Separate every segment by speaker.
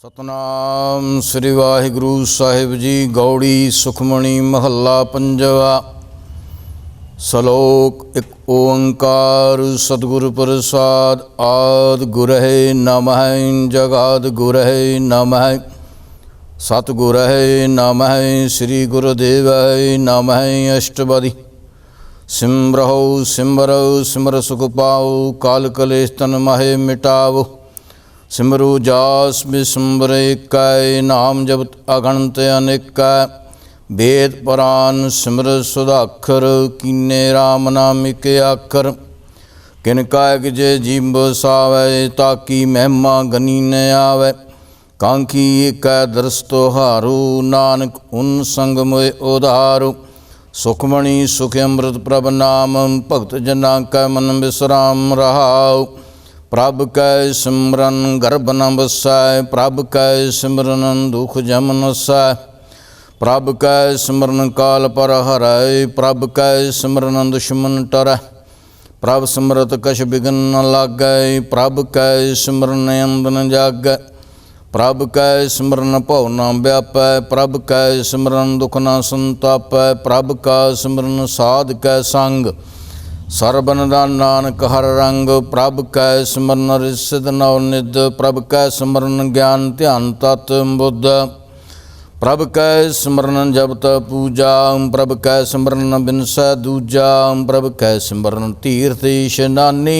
Speaker 1: सतनाम श्री वाहिगुरु साहिब जी। गौड़ी सुखमणि महला पंजवा। सलोक एक ओंकार सतगुरु प्रसाद। आद गुरहे नमः जगाद गुरहे नमः सतगुरहे नमः श्री गुरुदेवाय नमः। अष्टपदी सिमरहो सिमरो सिमर सुख पाओ काल कलेश तन महे मिटाओ। सिमरु जास बिस्मर एकै नाम जपत अगणत अनेकै। वेद पुराण सिमर सुधाखर कीने राम नाम के आखर। किन कायक जे जीव बसावै ताकि महिमा गनी न आवै। कांखी एकै दरस तोहारो नानक उन संग मोए उधारो। सुखमणि सुख अमृत प्रभ नाम भगत जना कै मन विश्राम रहाओ। प्रभ कै सिमरन गर्भ न बसै प्रभ कै सिमरन दुख जम नसै। प्रभ कै सिमरन काल पर हरै प्रभ कै सिमरन दुश्मन टरै। प्रभ सिमरत कछ बिघन न लागै प्रभ कै सिमरन अंध न जागै। प्रभ कै सिमरन भव न व्यापै प्रभ कै सिमरन दुख न संतापै। प्रभ का सिमरन साध कै संग सरबन दान नानक हर रंग। प्रभ कै सिमरन रिसिद नव निध प्रभ कै सिमरन ज्ञान ध्यान तत् बुद्ध। प्रभ कै सिमरन जपत पूजा प्रभ कै सिमरन बिनसै दूजा। प्रभ कै सिमरन तीर्थ इशनानी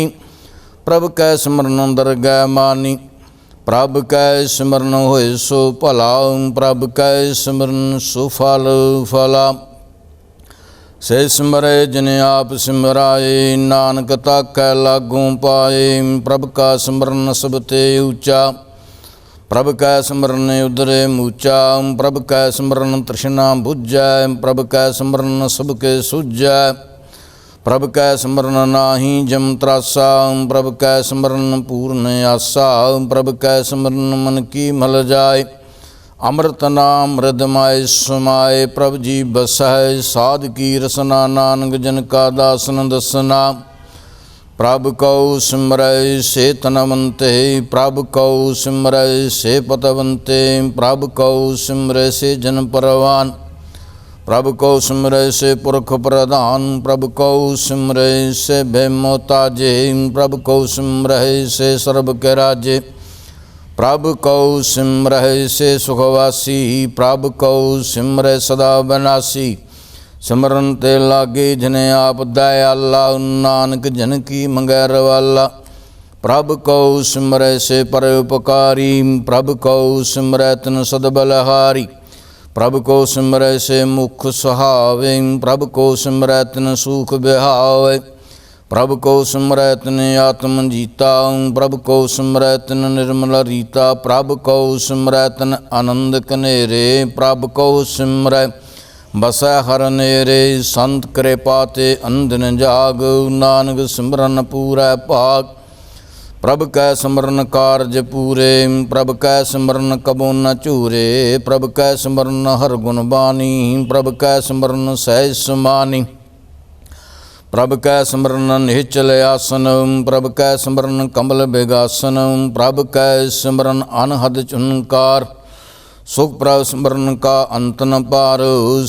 Speaker 1: प्रभ कै सिमरन दरगह मानी। प्रभ कै सिमरन होए सो भला प्रभ कै सिमरन सुफल फला। से सिमरै जिन आप सिमराए नानक ताकै लागू पाए। प्रभ का सिमरन सब ते ऊँचा प्रभ कै सिमरन उदरे मूचा। प्रभ कै सिमरन तृष्णा बुझै प्रभ कै सिमरन सबके सुझै। प्रभ कै सिमरन नाहि जम त्रासा प्रभ कै सिमरन पूर्ण आसा। प्रभ कै सिमरन मन की मल जाए अमृत नाम हृदमाय समाए। प्रभ जी बसै साध की रसना नानक जन का दासन दसना। प्रभ कौ सिमरै से तनवंते प्रभ कौ सिमरै से पतवंते। प्रभ कौ सिमरै से जन परवान प्रभ कौ सिमरै से पुरख प्रधान। प्रभ कौ सिमरै से भयमोताजे प्रभ कौ सिमरै से सर्व के राजे। प्रभ कौ सिमरै से सुखवासी प्रभ कौ सिमरै सदा बनासी। सिमरन ते लागे जिने आप दयाला नानक जन की मंगै रवाला। प्रभ कौ सिमरै से परोपकारी प्रभ कौ सिमरै तिन सदबलहारी। प्रभ को सिमरै से मुख सुहावे प्रभ को सिमरै तिन सुख बिहावे। प्रभ को सिमरै तिन आत्म जीता प्रभ को सिमरै तिन निर्मल रीता। प्रभ को सिमरै तिन आनंद कनेरे प्रभ को सिमरै बसै हर नेरे। संत कृपा ते अंधन जाग नानक सिमरन पूरै भाग। प्रभ कै सिमरन कारज पूरे प्रभ कै सिमरन कबो न चूरे। प्रभ कै सिमरन हर गुण बानी प्रभ कै सिमरन सहज समानी। प्रभ कै सिमरन निश्चल आसन प्रभ कै सिमरन कमल बेगासन। प्रभ कै सिमरन अनहद चुनकार सुख प्रभ सिमरन का अंत न पार।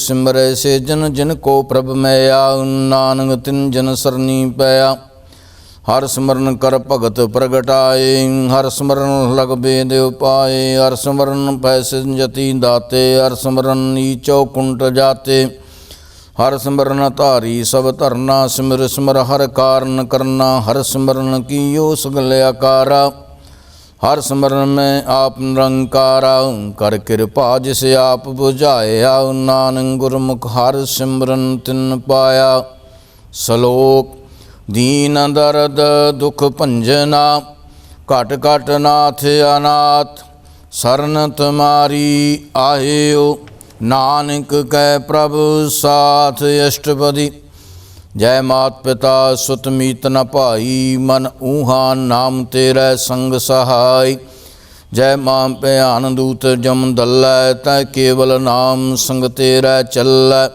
Speaker 1: सिमरै से जन जिन को प्रभ मैया नानक तिन जन सरनी पया। हर सिमरन कर भगत प्रगटाए हर सिमरन लग बेद उपाए। हर सिमरन पैसे जति दाते हर सिमरन नीचो कुंट जाते। हर सिमरन धारी सब धरना सिमर सिमर हर कारण करना। हर सिमरन की यो सगल आकारा हर सिमरन में आप निरंकारा। कर कृपा जिसे आप बुझाया नानक गुरमुख हर सिमरन तिन पाया। सलोक दीन दर्द दुख भंजना घट घट नाथ अनाथ। सरन तुम्हारी आहियो नानक कै प्रभु साथ। अष्टपदी जय मात पिता सुत मीत न भाई मन ऊहा नाम तेरै संग सहाय। जय मां भयान दूत जम दल्लै तै केवल नाम संग तेरै चल्लै।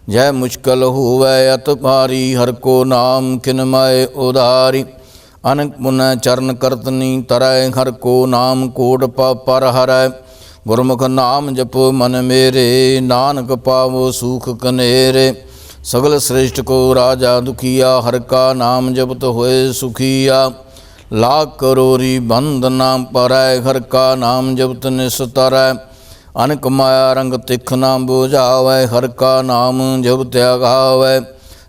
Speaker 1: जय मुश्किल होवै अत भारी हर को नाम किन माए उधारी। अनक पुन चरण करतनी तरय हर को नाम कोट पर हरै। गुरमुख नाम जपो मन मेरे नानक पावो सुख कनेरे। सगल श्रेष्ठ को राजा दुखिया हर का नाम जपत होए सुखिया। लाख करोरी बंद नाम परय हर का नाम जपत निस्तरय। अनक माया रंग तिख नाम बुझावै हर का नाम जप त्यागावै।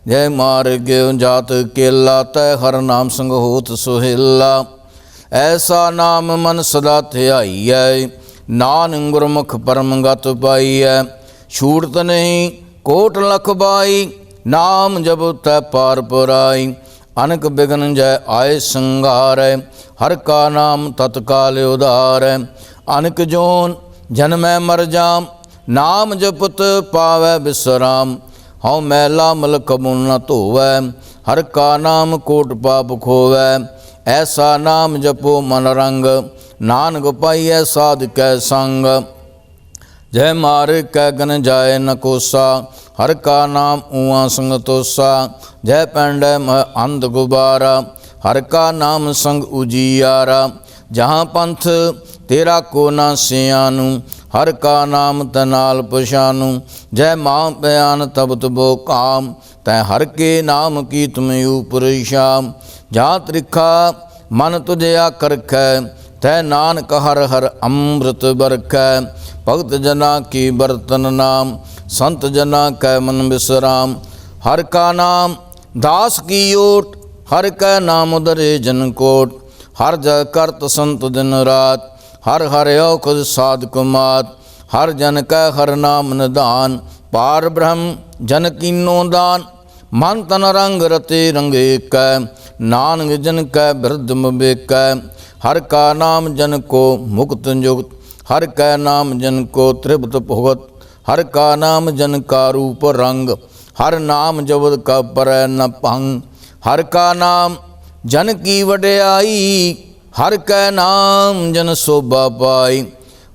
Speaker 1: जय मार्ग जात केला तय हर नाम संग होत सुहेला। ऐसा नाम मन सदा ध्याइयै नानक गुरमुख परम गत पाइयै। छूटत नहीं कोट लख बाई नाम जब तै पार पुराई। अनक बिघन जय आए संगारै हर का नाम तत्काल उदारै। अनक जोन जन्मै मर जाम नाम जपत पावै विश्राम। हऊँ मैला मल कबू न धोवै हर का नाम कोट पाप खोवै। ऐसा नाम जपो मन रंग नानक पाइयै साध कै संग। जय मार कै गन जाए न कोसा हर का नाम ऊआ संग तोसा। जय पैंडै मह अंध गुबारा हर का नाम संग उजियारा। जहाँ पंथ तेरा को ना सियानू हर का नाम तनाल पशानू। जय माँ बयान तब तुबो काम तै हर के नाम की तुम ऊपर शाम। जहाँ त्रिखा मन तुझे आकर कै तै नानक हर हर अमृत बरखै। भगत जना की बर्तन नाम संत जना कै मन विश्राम। हर का नाम दास की ओट हर कै नाम उदरे जन कोट। हर जय करत संत दिन रात हर हर औखद साधक मात। हर जन कै हर नाम निदान पार ब्रह्म जन कीनो दान। मन तन रंग रते रंगे कै नानक जन कै बिरध विवेकै। हर का नाम जन को मुक्त जुक्त हर कै नाम जन को तृप्त भुगत। हर का नाम जन का रूप रंग हर नाम जबद का पर न भंग। हर का नाम जन की वड्याई हर कै नाम जन शोभा पाई।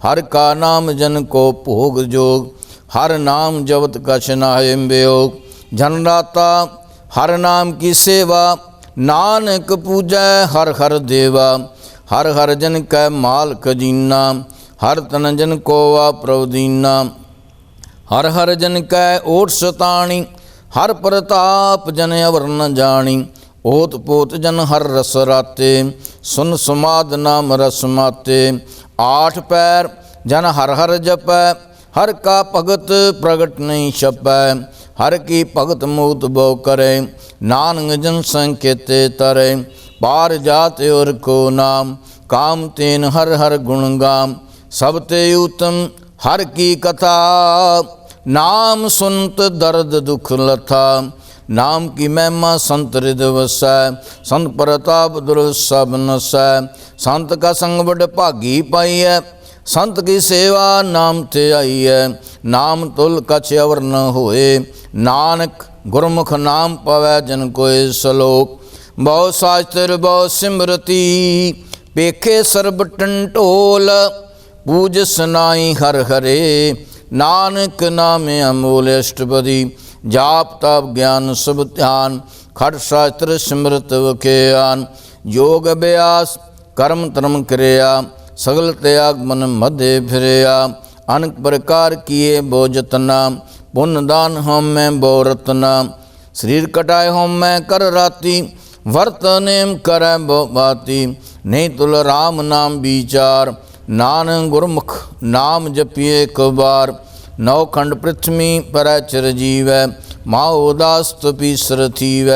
Speaker 1: हर का नाम जन को भोग जोग हर नाम जबत कछ नाहि वियोग। जनदाता हर नाम की सेवा नानक पूजै हर हर देवा। हर हर जन कै माल खजीना हर तन जन को वा प्रवदीना। हर हर जन कै ओट सताणी हर प्रताप जन अवर न जानी। ओत पोत जन हर रस राते सुन समाद नाम रस माते। आठ पैर जन हर हर जपै हर का भगत प्रगट नहीं छपै। हर की भगत मूत बो करे नानक जन संकेते तरे। पार जात और को नाम काम तेन हर हर गुण गाम। सब ते उत्तम हर की कथा नाम सुनत दर्द दुख लथा। नाम की महिमा संत हृदय वसै संत प्रताप दुर्लभ नसै। संत का संग बड़ भागी पाइयै संत की सेवा नाम ते आई है। नाम तुल कछ अवर न होए नानक गुरमुख नाम पवै जन कोय सलोक। बहु शास्त्र बहु सिमरती पेखे सर्ब टंटोल। पूज सनाई हर हरे नानक नामे अमूल अष्टपदी। जाप तप ज्ञान सब ध्यान खट शास्त्र सिमरत वख्यान। योग अभ्यास कर्म धर्म क्रिया सगल त्याग मन मध्य फिरया। अनेक प्रकार किए बो जतना पुण्य दान हम में बो रतना। शरीर कटाए हम में कर राती वर्त नेम करे बो बाती। नहीं तुल राम नाम विचार नानक गुरमुख नाम जपिए एक बार। नौ खंड पृथ्वी पर चिरजीव माँ उदास तपीसर थीव।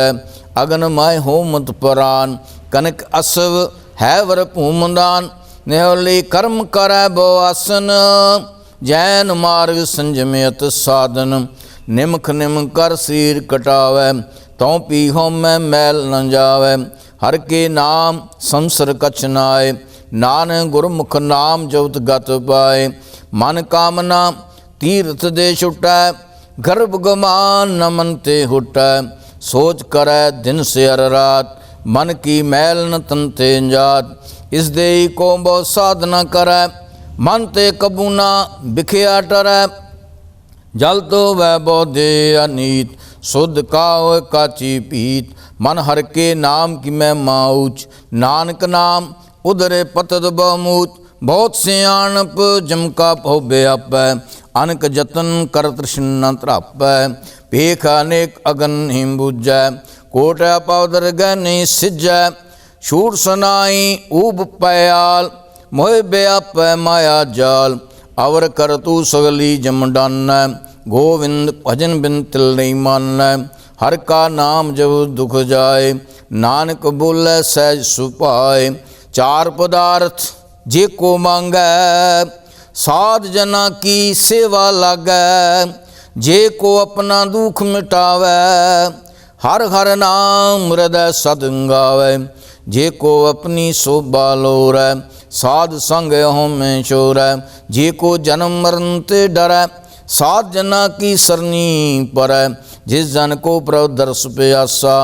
Speaker 1: अगन माय होमत परान कनक असव है वर भूमदान। नेवली कर्म करे बो आसन जैन मार्ग संजमयत साधन। निमख निम कर शरीर कटावै तौ पी होमै मैल न जावै। हर के नाम संसर कछ नाय नानक गुरमुख नाम जपत गत पाए। मन कामना तीर्थ दे छुटै गर्भ गमान न मन ते हुटै। सोच करै दिन से हर रात मन की मैल न तन ते जात। इस देही को बहुत साधना करै मन ते कबू ना बिखया टरै। जल तो वह बहु दे अनीत शुद्ध का होए काची पीत, मन हर के नाम की मैं माऊच, नानक नाम उधरे पतद बहुमूच, बहुत सियाणप जमका पहो व्यापै, अनक जतन कर तृष्ण न त्रापै, पेख अनेक अगन हिम बुझै, कोट पावदर गै नहीं सिजै, छूट सुनाई ऊब पयाल, मोह व्यापै माया जाल, अवर कर तू सगली जम डानै, गोविंद भजन बिन तिल नहीं मानै, हर का नाम जब दुख जाए, नानक बोले सहज सुपाए, चार पदार्थ जे को मांगै, साध जना की सेवा लागै, जे को अपना दुख मिटावै, हर हर नाम हृदय सद गावै, जे को अपनी शोभा लोरै, साध संग होमें चोरै, जे को जन्म मरण ते डरै, साध जना की सरनी परै, जिस जन को प्रभु दर्श प्यासा,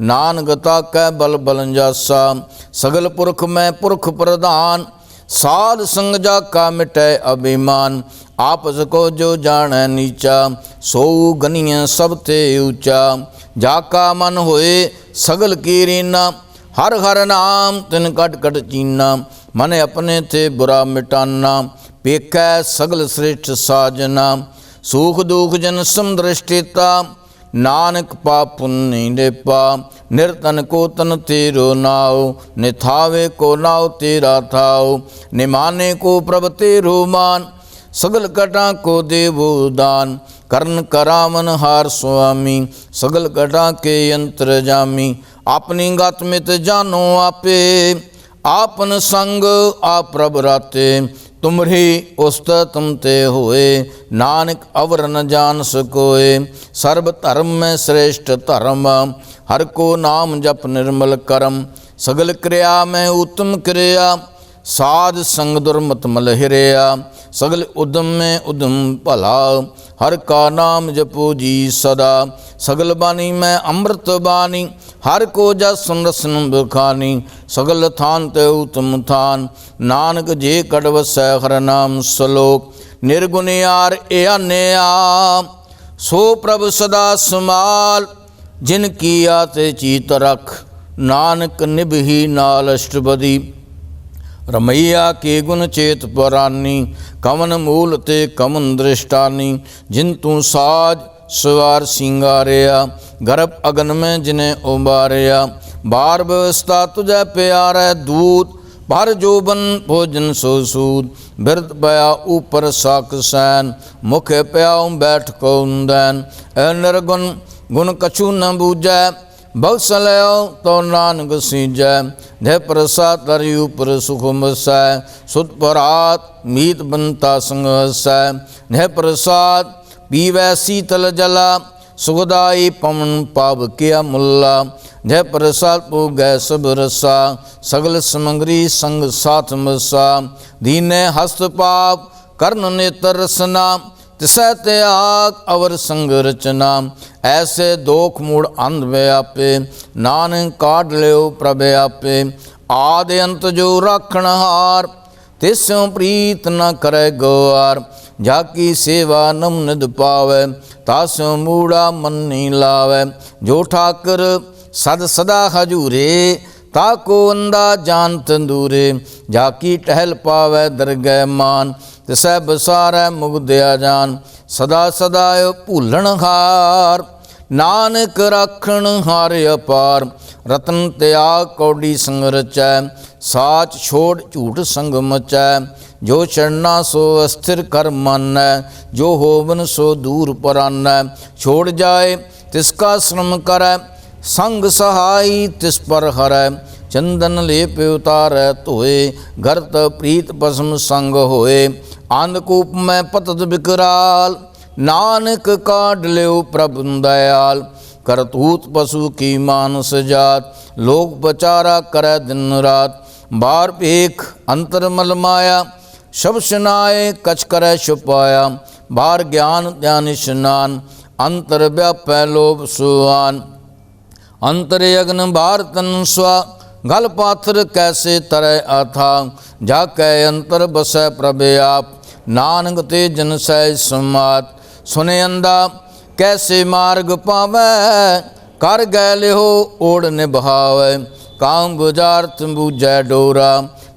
Speaker 1: नानक ताकै बल बल जासा, सगल पुरख में पुरख प्रधान, साध संग जाका मिटै अभिमान, आपस को जो जानै नीचा, सो गनिय सब ते ऊंचा, जाका मन होए सगल की रीना, हर हर नाम तिन कट कट चीना, मन अपने थे बुरा मिटाना, पेखै सगल श्रेष्ठ साजना, सुख दुख जन समदृष्टिता, नानक पाप पुण्य लेपा, निर्तन को तन तेरो नाव, निथावे को नाव तेरा थाओ, निमाने को प्रभ तेरो मान, सगल कटा को देवो दान, कर्ण करावन हार स्वामी, सगल कटा के यंत्र जामी, अपनी गत मित जानो आपे, आपन संग आप प्रभ राते, तुमरी उस्त तुम ते होए, नानक अवर न जान सकोए, सर्व धर्म में श्रेष्ठ धर्म, हर को नाम जप निर्मल करम, सगल क्रिया में उत्तम क्रिया, साध संग दुर्मत मल हिरया, सगल उद्यम में उद्यम भला, हर का नाम जपो जी सदा, सगल बानी में अमृत बानी, हर को जस सुन रसन बखानी, सगल थान ते उत्तम थान, नानक जे कट वसै हर नाम सलोक, निर्गुण यार ए अन्या, सो प्रभ सदा समाल, जिन की आते चीत रख, नानक निभही नाल अष्टपदी, रमैया के गुण चेत परानी, कमन मूल ते कमन दृष्टानी, जिन तू साज सवार सिंगारिया, गर्भ अगन में जिन्हें उबारिया, बार व्यवस्था तुझे प्यार है दूत, भर जोबन भोजन सो सूद, बिरत पया ऊपर साक सैन, मुख प्याऊ बैठ कौंदैन, ए निर्गुण गुण कछु न बूझै, बख्सलयो तो नानक सीजै, धै प्रसाद तरि ऊपर सुख बसै, सुत परात मीत बनता संग हसै, धै प्रसाद पीवै शीतल जला, सुखदाई पवन पाव किया मुल्ला, धै प्रसाद पुगै सब रसा, सगल सामग्री संग साथ मसा, दीने हस्त पाप कर्ण नेत्र रसना, तिसै त्याग अवर संग रचना, ऐसे दोख मूड अंध व्यापे, नानक काट लियो प्रभ आपे, आदि अंत जो राखण हार, तिस्यों प्रीत न करे गवार, जाकी सेवा नम निद पावै, तास्यों मूड़ा मन नहीं लावै, जो ठाकर सद सदा हजूरे, ताको अंदा जान तंदूरे, जाकी टहल पावै दरगह मान, तिसै बसारै मुगदया जान, सदा सदायो भूलन हार, नानक राखण हार अपार, रतन त्याग कौड़ी संग रचै, साच छोड़ झूठ संग मचै, जो चढ़ना सो अस्थिर कर मानै, जो होवन सो दूर परानै, छोड़ जाए तिसका श्रम करै, संग सहाई तिस पर हरै, चंदन लेप उतारै धोए, गर्त प्रीत भस्म संग होए, अंधकूप में पतत विकराल, नानक काढ़ लियो प्रभु दयाल, करतूत पशु की मानस जात, लोक बचारा करे दिन रात, बार पेख अंतर मल माया, शब सुनाए कछ करे छुपाया, बार ज्ञान ध्यान स्नान, अंतर व्यापै लोभ सुहान, अंतर यज्ञ बार तन स्वा, गल पाथर कैसे तरह अथा, जाकै अंतर बसै प्रभ आप, नानक ते जन सह समात, सुने अंदा कैसे मार्ग पावै, कर गै लिहो ओढ़ निभावै। काम बुझार्थ बूझै डोरा,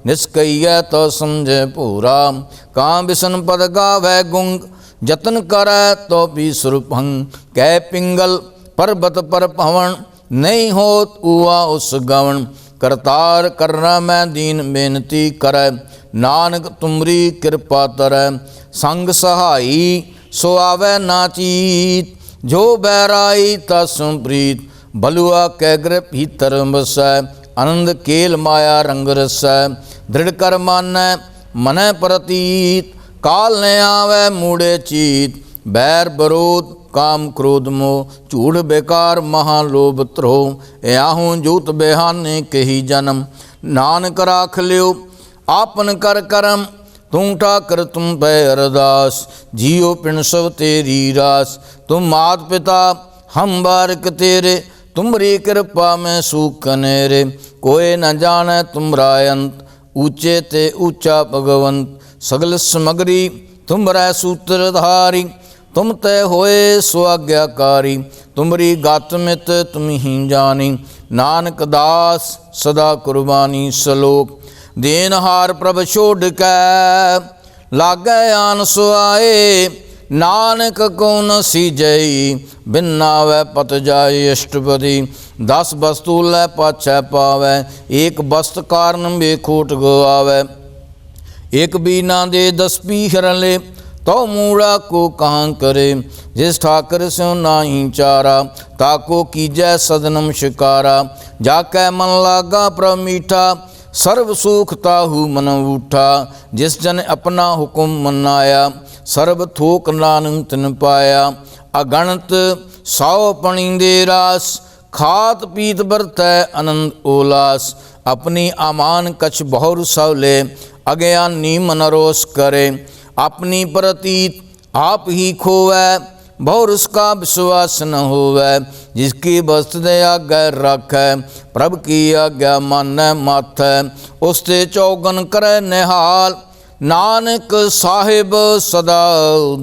Speaker 1: निष्कैयै तो समझै भोरा। काम बिसन पद गावै गुंग, जतन करै तो भी सुरभंग। कह पिंगल पर्वत पर पवन, नहीं होत उआ उस गवन। करतार करना मैं दीन बेनती करै, नानक तुमरी कृपा तरै। संग सहाई सो आवै ना चीत, जो बैराई तसु प्रीत। बलुआ कै गृह भीतर बसै, आनंद केल माया रंग रसै। दृढ़ कर मानै मनै प्रतीत, काल न आवै मूढ़े चीत। बैर बरोध काम क्रोध मोह, झूठ बेकार महालोभ त्रोह। याहूँ जूत बेहाने कही जन्म, नानक राख लियो आपन कर करम। तू ठाकर तुम पै अरदास, जियो पिण सब तेरी रास। तुम मात पिता हम बारक तेरे, तुमरी कृपा में सूख कनेरे। कोई न जाने तुमरा अंत, ऊँचे ते ऊँचा भगवंत। सगल समगरी तुमरै सूत्रधारी, तुम तय होए सो आज्ञाकारी। तुमरी गात मित तुम ही जानी, नानक दास सदा कुर्बानी। सलोक देनहार प्रभ छोड़ कै, लागै आन सो आए। नानक को न सीजई, बिन नावै पत जाए अष्टपदी। 10 वस्तु लै पाछै पावै, एक वस्त कारण बेखोट गवावै। एक बीना दे 10 पीहर ले, तो मूड़ा को कहाँ करे। जिस ठाकर स्यों नाही चारा, ताको कीजै सदनम शिकारा। जाकै मन लागा प्रभ मीठा, सर्व सुख ताहू मन उठा। जिस जन अपना हुकुम मनाया, सर्व थोक नानक तिन पाया। अगणत सौ पणी दे रास, खात पीत बरतै आनंद उल्लास। अपनी आमान कछ बहुर सवले, अज्ञानी मन रोष करे। अपनी प्रतीत आप ही खोवै, बहुर उसका विश्वास न होवै। जिसकी वस्त दे आज्ञा राखै, प्रभ की आज्ञा मानै माथै। उसते चौगन करे निहाल, नानक साहिब सदा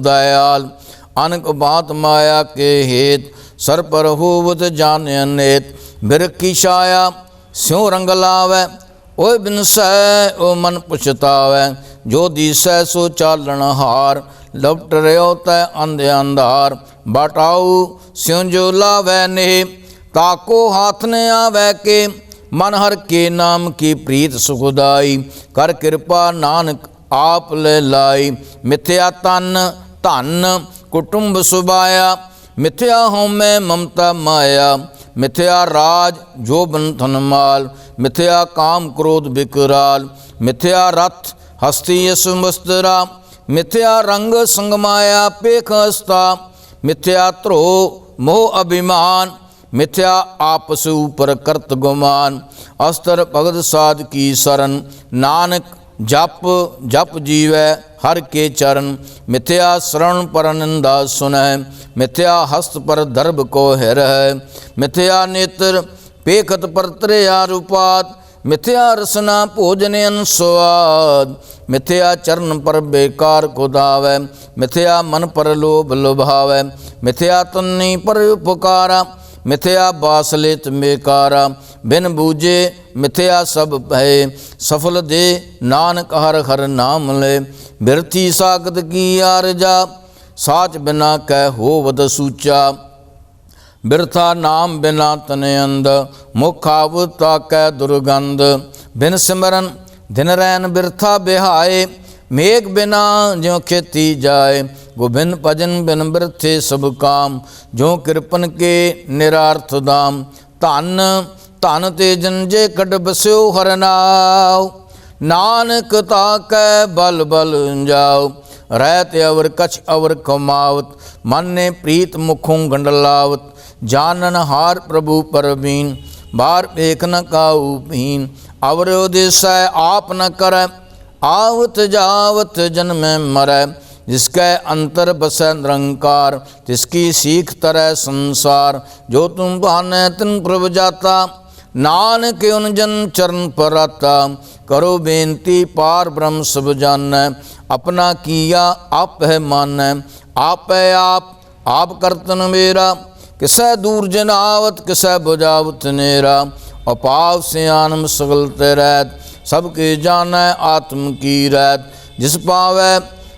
Speaker 1: दयाल। अनक बात माया के हेत, सर पर होवत जान अनेत। बिरखी छाया स्यों रंग लावै, ओए बिनसै ओ मन पुछतावै। जो दिसै सो चालन हार, लपट रहो तै अंध अंधार। बाटाऊ स्यों जो लावै ने, ताको हाथ न आवै के। मन हर के नाम की प्रीत सुखदाई, कर कृपा नानक आप ले लाई। मिथ्या तन धन कुटुंब सुबाया, मिथ्या होमै ममता माया। मिथ्या राज जो बंधन माल, मिथ्या काम क्रोध विकराल। मिथ्या रथ हस्ती यश वस्त्रा, मिथ्या रंग संग माया पेख हस्ता। मिथ्या त्रो मोह अभिमान, मिथ्या आपस ऊपर करत गुमान। अस्तर भगत साध की शरण, नानक जप जप जीवै हर के चरण। मिथ्या शरण पर निंदा सुनय, मिथ्या हस्त पर दर्भ को हिरह। मिथ्या नेत्र पेखत पर त्रेया रूपात, मिथ्या रसना भोजन अनुस्वाद। मिथ्या चरण पर बेकार खुदावै, मिथ्या मन पर लोभ लुभावै। मिथ्या तन्नी पर उपकारा, मिथ्या बास लेत बेकारा। बिन बूझे मिथ्या सब भय, सफल दे नानक हर हर नाम ले। बिरथी सागत की आरजा, साच बिना कह होवत सूचा। बिरथा नाम बिना तने अंध, मुख आवता कै दुर्गंध। बिन सिमरन दिन रैन बिरथा बिहाए, मेघ बिना ज्यों खेती जाए। गोबिंद भजन बिन बिरथे सब काम, जो कृपन के निरार्थ दाम। धन धन ते जंजे कट बस्यो हर नाव, नानक ताकै बल बल जाओ। रहत अवर कछ अवर कमावत, मन ने प्रीत मुखों गंडलावत। जानन हार प्रभु परबीन, बार पेख न काऊ भीन। अवर उदेसै आप न करै, आवत जावत जन्म मरै। जिसकै अंतर बसै निरंकार, तिसकी सीख तरह संसार। जो तुम भानै तिन प्रभ जाता, नानक उन जन चरण पर आता। करो बेनती पार ब्रह्म सब जानै, अपना किया आप है मानै। आप आप करतन मेरा, किसै दूर जनावत किसै बुझावत नेरा। अपाव से आनम सगल तैरैत, सबके जानै आत्म की रैत। जिस पावै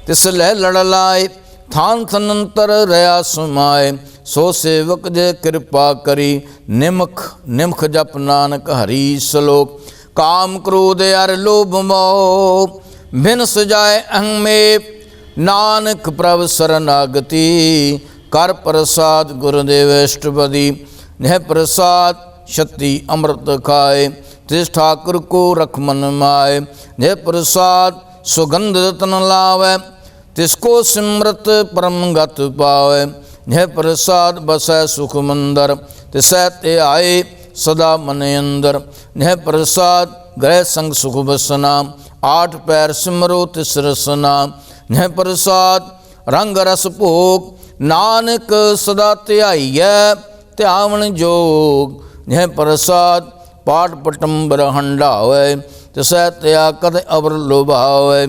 Speaker 1: तिस लह लड़ लाए, थान थनंतर रया समाए। सो सेवक जे कृपा करी, निमख निमख जप नानक हरि सलोक। काम क्रोध अर लोभ मोह, बिन सजाए अहं में। नानक प्रभ शरणागति, कर प्रसाद गुरुदेव अष्टपदी। यह प्रसाद शक्ति अमृत खाए, तिस ठाकुर को रख मन माए। यह प्रसाद सुगंध रतन लावै, तिसको सिमरत परम गत पावै। यह प्रसाद बसै सुख मंदर, तिसै ते आए सदा मन अंदर। यह प्रसाद ग्रह संग सुख बसना, आठ पैर सिमरो तिस रसना। यह प्रसाद रंग रस भोग, नानक सदा ध्याइयै ध्यावन जोग। यह प्रसाद पाठ पटंबर हंडावै, तिसै त्या कद अवर लोभावै।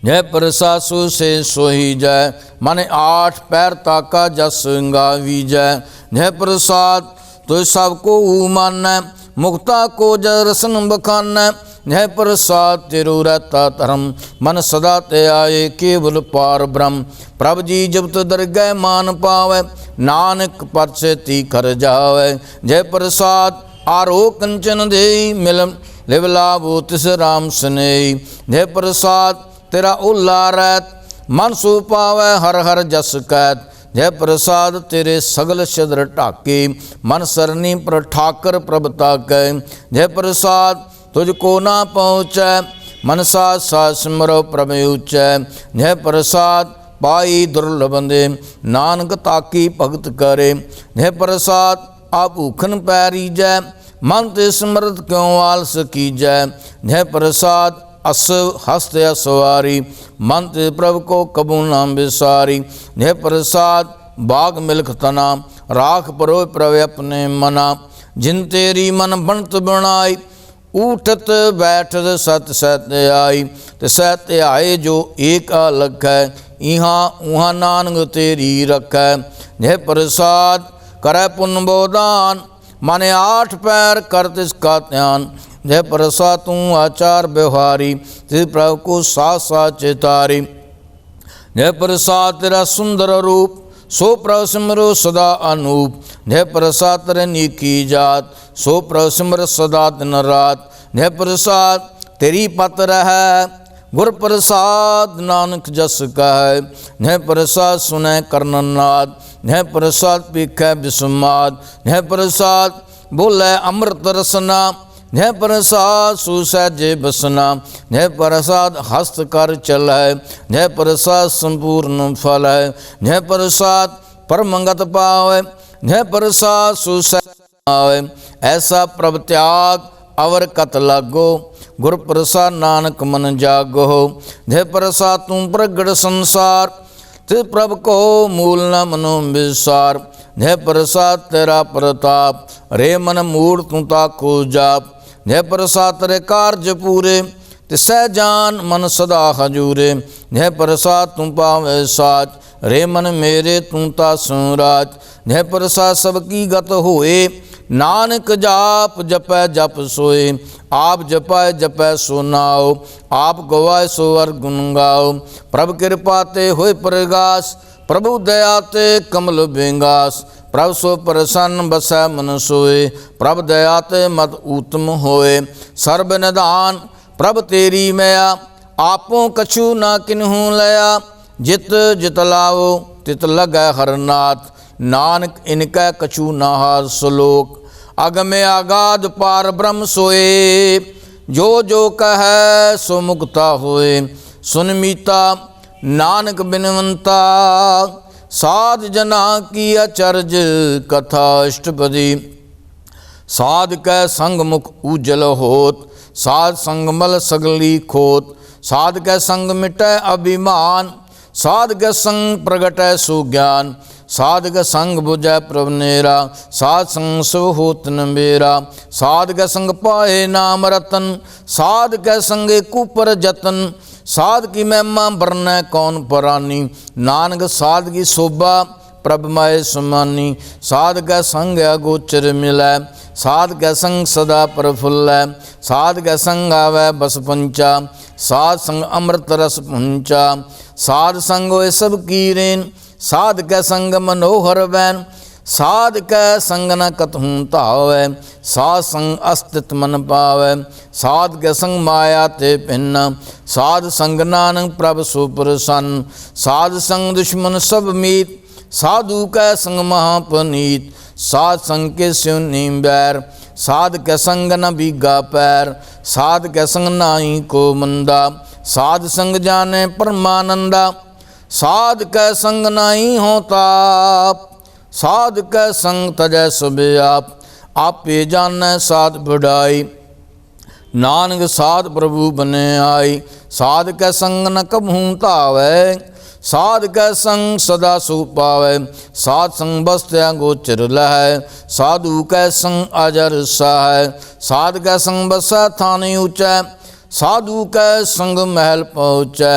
Speaker 1: यह प्रसाद सो से सोही जय, मन आठ पैर ताका जस गावी जय। यह प्रसाद तो सबको मानै, मुक्ता को जरसन बखानै। यह प्रसाद तेरो रहता धर्म, मन सदा ते आए केवल पार ब्रह्म। प्रभ जी जब तो दरगह मान पावै, नानक परसेती कर जावै। जय प्रसाद आरो कंचन दे, मिल लिव लाभो तिस राम स्नेही। जय प्रसाद तेरा ओला रैत, मन सो पावै हर हर जस कैत। जय प्रसाद तेरे सगल शद्र ढाके, मन सरनी पर ठाकर प्रभ ताकै। जय प्रसाद तुझको ना पहुँचै, मन साथ साथ सिमरो प्रभ ऊँचै। जय प्रसाद पाई दुर्लभ दे, नानक ताकी भगत करे। जय प्रसाद आप भूखन पैरी जय, मन ते सिमरत क्यों आलस कीजै। जय प्रसाद अस हस्त असवारी, मन ते प्रभु को कबू नाम बिसारी। यह प्रसाद बाग मिल्ख तना, राख परो प्रभ अपने मना। जिन तेरी मन बनत बनाई, उठत बैठत सत सत आई। तिसै ध्याए जो एक अलग है, इहाँ उहाँ नानक तेरी रखै। यह प्रसाद करै पुन बोदान, माने आठ पैर कर तिसका ध्यान। जय प्रसाद तू आचार व्यवहारी, तिस प्रभु को साथ साथ चितारी। जय प्रसाद तेरा सुंदर रूप, सो प्रभु सिमरो सदा अनूप। जय प्रसाद तेरे नीकी जात, सो प्रभु सिमर सदा दिन रात। जय प्रसाद तेरी पत रह, गुर प्रसाद नानक जस कह। जय प्रसाद सुनै कर्णनाद, जय प्रसाद पीखै विस्माद। जय प्रसाद बोलै अमृत रसना, जय प्रसाद सुसहजे बसना। जय प्रसाद हस्त कर चल है, जय प्रसाद संपूर्ण फल है। जय प्रसाद परमंगत पावे, जय प्रसाद सुसहजे। ऐसा प्रभ त्याग अवर कत लागो, गुर प्रसाद नानक मन जागो। जय प्रसाद तू प्रगट संसार, तिस प्रभ को मूल न मनो विसार। जय प्रसाद तेरा प्रताप, रे मन मूढ़ तू ताको जाप। जय प्रसाद तेरे कार्य पूरे, तिसै जान मन सदा हजूरे। जय प्रसाद तू पावे साच, रे मन मेरे तू तासु राज। जय प्रसाद सबकी गत होए, नानक जाप जपै जप सोए। आप जपाए जपै सो नाओ, आप गवाए सो अर गुण गाओ। प्रभ कृपा ते होए प्रगास, प्रभु दया ते कमल बेंगास। प्रभ सो प्रसन्न बसै मन सोए, प्रभ दया ते मत उत्तम होए। सर्ब निधान प्रभ तेरी मया, आपो कछु ना किन्हू लया। जित जित लाओ तित लगै हरनाथ, नानक इनकै कछु ना हार सलोक। अगमे आगाध पार ब्रह्म सोए, जो जो कहे सो मुक्ता होए। सुन मीता नानक बिनवंता, साध जना की अचरज कथा अष्टपदी। साध कै संग मुख उज्जल होत, साध संग मल सगली खोत। साध कै संग मिटै अभिमान, साध कै संग प्रगटै सुज्ञान। साध कै संग बुझै प्रभ नेरा, साध संग सब होत न मेरा। साध कै संग पाए नाम रतन, साध कै संग कुपर जतन। साध की महिमा बरनै कौन परानी, नानक साध की शोभा प्रभ माए समानी। साध कै संग अगोचर मिलै, साध कै संग सदा प्रफुल्लै। साध कै संग आवै बस पंचा, साध संग अमृत रस पुंचा। साध संग होए सब कीरेन, साध कै संग मनोहर बैन। साध कै संग न कतहूँ धावै, साध संग अस्तित मन पावै। साध कै संग माया ते भिन्न, साध संग नानक प्रभ सो प्रसन्न। साध संग दुश्मन सब मीत, साधु कै संग महापनीत। साध संग के स्यों नीम बैर, साध कै संग न बीगा पैर। साध कै संग नाई को मंदा, साध संग जाने परमानंदा। साध कै संग नाई हो ताप, साध कै संग तजै सब आप। आपे जानै साध बढ़ाई, नानक साध प्रभु बने आई। साध कै संग न कबहूँ धावै, साध कै संग सदा सुख पावै। साध संग बसत्या गोचर लहै, साधु कै संग अजर सहाय। साध कै संग बसै थाने ऊँचै, साधु कै संग महल पहुँचै।